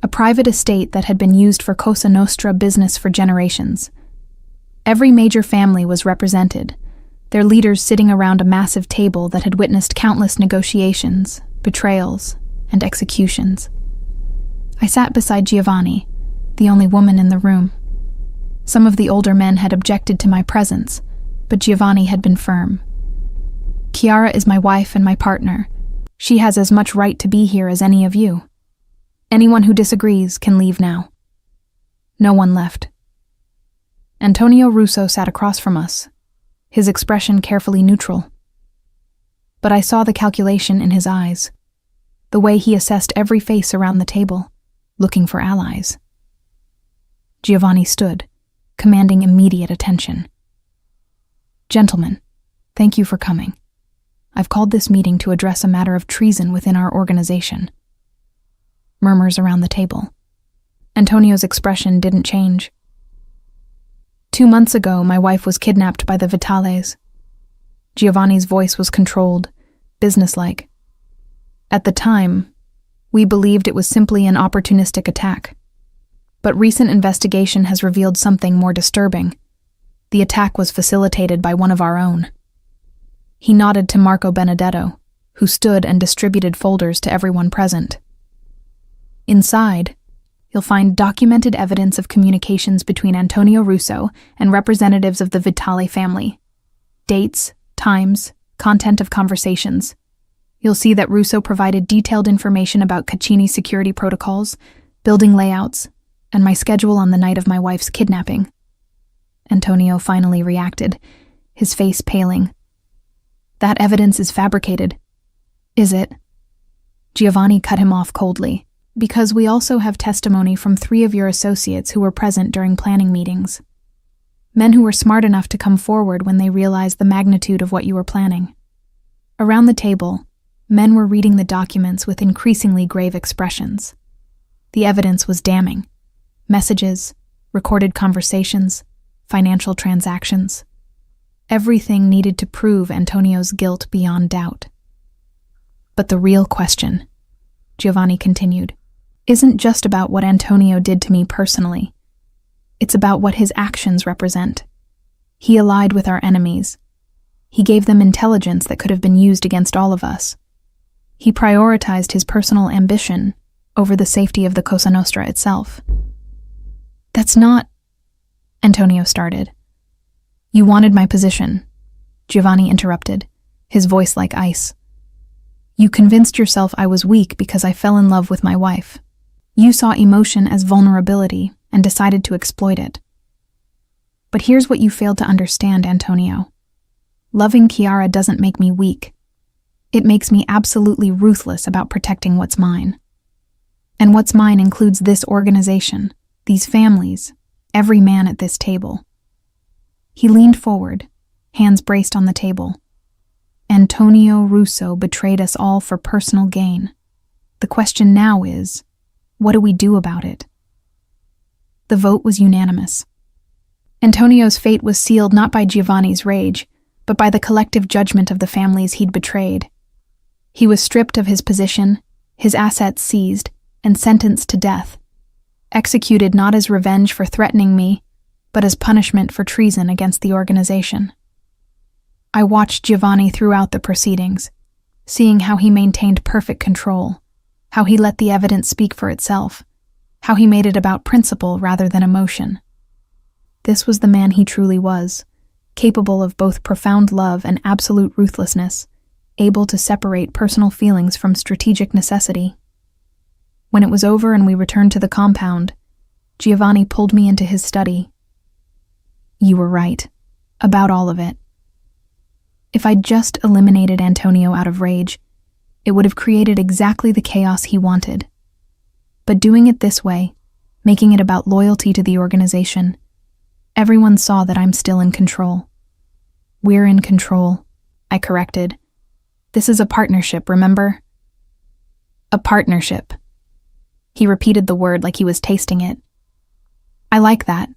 a private estate that had been used for Cosa Nostra business for generations. Every major family was represented, their leaders sitting around a massive table that had witnessed countless negotiations, betrayals, and executions. I sat beside Giovanni, the only woman in the room. Some of the older men had objected to my presence, but Giovanni had been firm. Chiara is my wife and my partner. She has as much right to be here as any of you. Anyone who disagrees can leave now. No one left. Antonio Russo sat across from us, his expression carefully neutral. But I saw the calculation in his eyes, the way he assessed every face around the table, looking for allies. Giovanni stood, commanding immediate attention. Gentlemen, thank you for coming. I've called this meeting to address a matter of treason within our organization. Murmurs around the table. Antonio's expression didn't change. 2 months ago, my wife was kidnapped by the Vitales. Giovanni's voice was controlled, businesslike. At the time, we believed it was simply an opportunistic attack. But recent investigation has revealed something more disturbing. The attack was facilitated by one of our own. He nodded to Marco Benedetto, who stood and distributed folders to everyone present. Inside, you'll find documented evidence of communications between Antonio Russo and representatives of the Vitale family. Dates, times, content of conversations. You'll see that Russo provided detailed information about Caccini's security protocols, building layouts, and my schedule on the night of my wife's kidnapping. Antonio finally reacted, his face paling. That evidence is fabricated. Is it? Giovanni cut him off coldly. Because we also have testimony from 3 of your associates who were present during planning meetings. Men who were smart enough to come forward when they realized the magnitude of what you were planning. Around the table, men were reading the documents with increasingly grave expressions. The evidence was damning. Messages, recorded conversations, financial transactions. Everything needed to prove Antonio's guilt beyond doubt. But the real question, Giovanni continued, isn't just about what Antonio did to me personally. It's about what his actions represent. He allied with our enemies. He gave them intelligence that could have been used against all of us. He prioritized his personal ambition over the safety of the Cosa Nostra itself. That's not... Antonio started. You wanted my position, Giovanni interrupted, his voice like ice. You convinced yourself I was weak because I fell in love with my wife. You saw emotion as vulnerability and decided to exploit it. But here's what you failed to understand, Antonio. Loving Chiara doesn't make me weak. It makes me absolutely ruthless about protecting what's mine. And what's mine includes this organization, these families, every man at this table. He leaned forward, hands braced on the table. Antonio Russo betrayed us all for personal gain. The question now is, what do we do about it? The vote was unanimous. Antonio's fate was sealed not by Giovanni's rage, but by the collective judgment of the families he'd betrayed. He was stripped of his position, his assets seized, and sentenced to death, executed not as revenge for threatening me, but as punishment for treason against the organization. I watched Giovanni throughout the proceedings, seeing how he maintained perfect control, how he let the evidence speak for itself, how he made it about principle rather than emotion. This was the man he truly was, capable of both profound love and absolute ruthlessness, able to separate personal feelings from strategic necessity. When it was over and we returned to the compound, Giovanni pulled me into his study. You were right, about all of it. If I'd just eliminated Antonio out of rage, it would have created exactly the chaos he wanted. But doing it this way, making it about loyalty to the organization, everyone saw that I'm still in control. We're in control, I corrected. This is a partnership, remember? A partnership. He repeated the word like he was tasting it. I like that.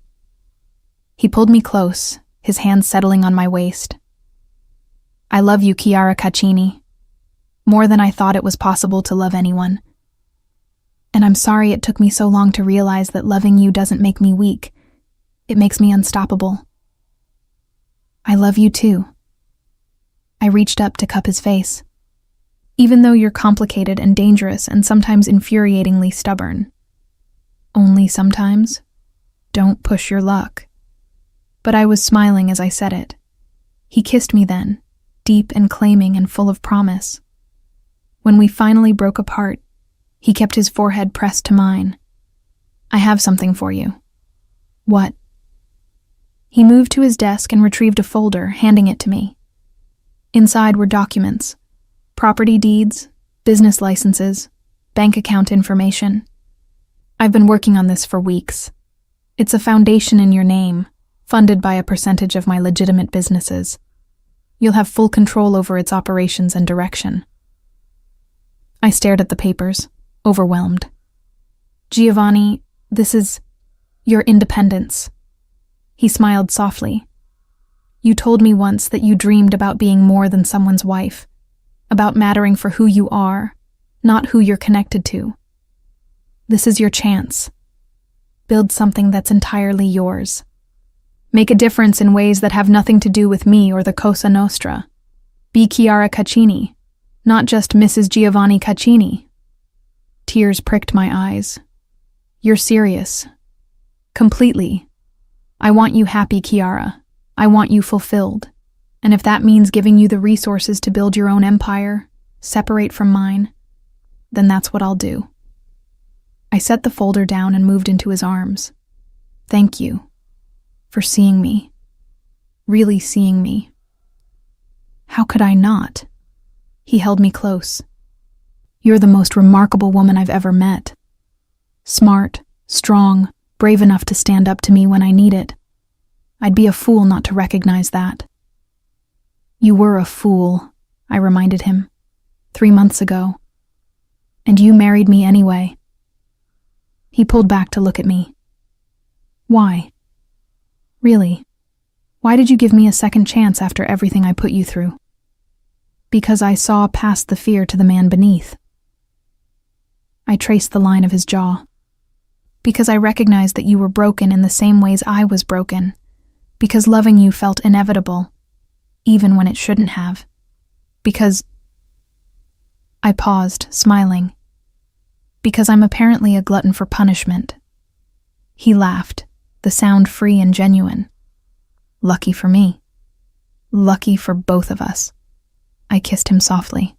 He pulled me close, his hands settling on my waist. I love you, Chiara Caccini. More than I thought it was possible to love anyone. And I'm sorry it took me so long to realize that loving you doesn't make me weak. It makes me unstoppable. I love you too. I reached up to cup his face. Even though you're complicated and dangerous and sometimes infuriatingly stubborn. Only sometimes. Don't push your luck. But I was smiling as I said it. He kissed me then, deep and claiming and full of promise. When we finally broke apart, he kept his forehead pressed to mine. I have something for you. What? He moved to his desk and retrieved a folder, handing it to me. Inside were documents, property deeds, business licenses, bank account information. I've been working on this for weeks. It's a foundation in your name, funded by a percentage of my legitimate businesses. You'll have full control over its operations and direction. I stared at the papers, overwhelmed. Giovanni, this is your independence. He smiled softly. You told me once that you dreamed about being more than someone's wife, about mattering for who you are, not who you're connected to. This is your chance. Build something that's entirely yours. Make a difference in ways that have nothing to do with me or the Cosa Nostra. Be Chiara Caccini, not just Mrs. Giovanni Caccini. Tears pricked my eyes. You're serious. Completely. I want you happy, Chiara. I want you fulfilled. And if that means giving you the resources to build your own empire, separate from mine, then that's what I'll do. I set the folder down and moved into his arms. Thank you for seeing me. Really seeing me. How could I not? He held me close. You're the most remarkable woman I've ever met. Smart, strong, brave enough to stand up to me when I need it. I'd be a fool not to recognize that. You were a fool, I reminded him, 3 months ago. And you married me anyway. He pulled back to look at me. Why? Really? Why did you give me a second chance after everything I put you through? Because I saw past the fear to the man beneath. I traced the line of his jaw. Because I recognized that you were broken in the same ways I was broken. Because loving you felt inevitable, even when it shouldn't have. Because... I paused, smiling. Because I'm apparently a glutton for punishment. He laughed, the sound free and genuine. Lucky for me. Lucky for both of us. I kissed him softly.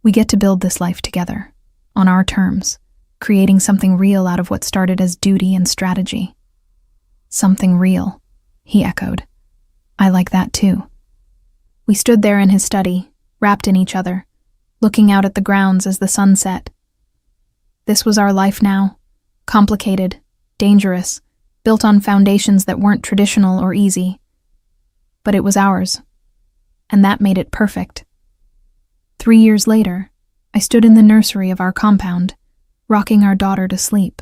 We get to build this life together, on our terms, creating something real out of what started as duty and strategy. Something real, he echoed. I like that too. We stood there in his study, wrapped in each other, looking out at the grounds as the sun set. This was our life now, complicated, dangerous, built on foundations that weren't traditional or easy. But it was ours, and that made it perfect. 3 years later, I stood in the nursery of our compound, rocking our daughter to sleep.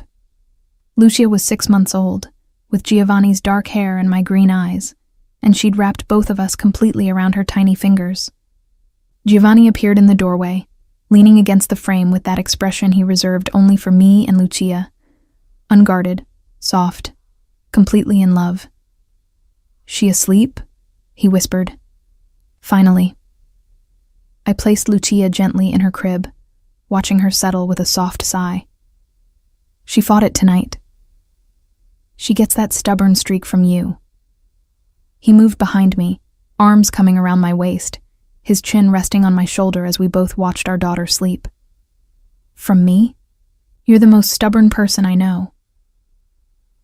Lucia was 6 months old, with Giovanni's dark hair and my green eyes, and she'd wrapped both of us completely around her tiny fingers. Giovanni appeared in the doorway, leaning against the frame with that expression he reserved only for me and Lucia. Unguarded, soft, completely in love. "She asleep?" he whispered. Finally. I placed Lucia gently in her crib, watching her settle with a soft sigh. "She fought it tonight. She gets that stubborn streak from you." He moved behind me, arms coming around my waist, his chin resting on my shoulder as we both watched our daughter sleep. "From me? You're the most stubborn person I know."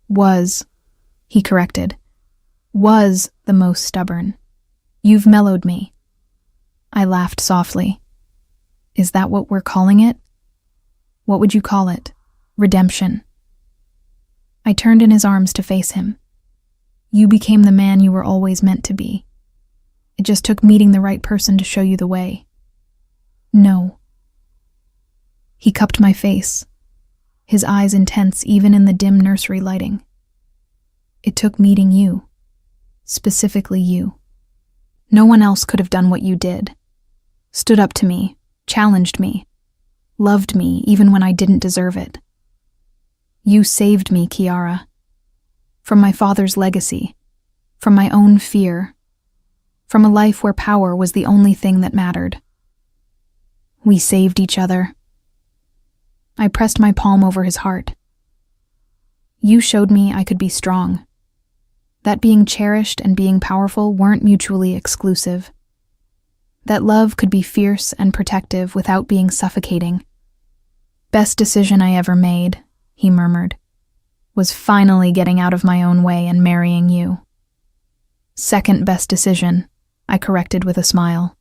"Was," he corrected. "Was the most stubborn. You've mellowed me." I laughed softly. "Is that what we're calling it? What would you call it? Redemption." I turned in his arms to face him. "You became the man you were always meant to be. It just took meeting the right person to show you the way." "No." He cupped my face, his eyes intense even in the dim nursery lighting. "It took meeting you. Specifically you. No one else could have done what you did. Stood up to me, challenged me, loved me even when I didn't deserve it. You saved me, Kiara. From my father's legacy, from my own fear, from a life where power was the only thing that mattered. We saved each other." I pressed my palm over his heart. "You showed me I could be strong. That being cherished and being powerful weren't mutually exclusive. That love could be fierce and protective without being suffocating. Best decision I ever made," he murmured, "was finally getting out of my own way and marrying you." "Second best decision," I corrected with a smile.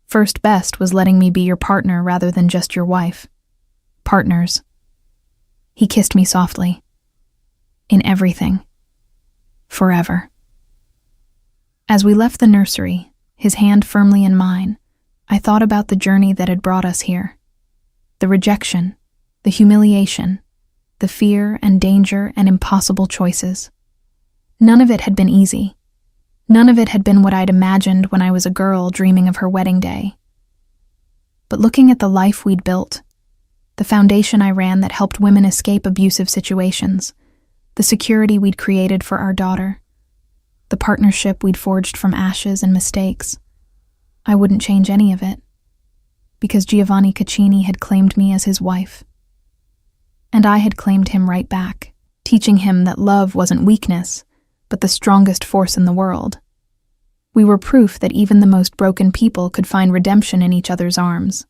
"First best was letting me be your partner rather than just your wife. Partners." He kissed me softly. "In everything. Forever." As we left the nursery, his hand firmly in mine, I thought about the journey that had brought us here. The rejection, the humiliation, the fear and danger and impossible choices. None of it had been easy. None of it had been what I'd imagined when I was a girl dreaming of her wedding day. But looking at the life we'd built, the foundation I ran that helped women escape abusive situations, the security we'd created for our daughter, the partnership we'd forged from ashes and mistakes, I wouldn't change any of it, because Giovanni Caccini had claimed me as his wife. And I had claimed him right back, teaching him that love wasn't weakness, but the strongest force in the world. We were proof that even the most broken people could find redemption in each other's arms.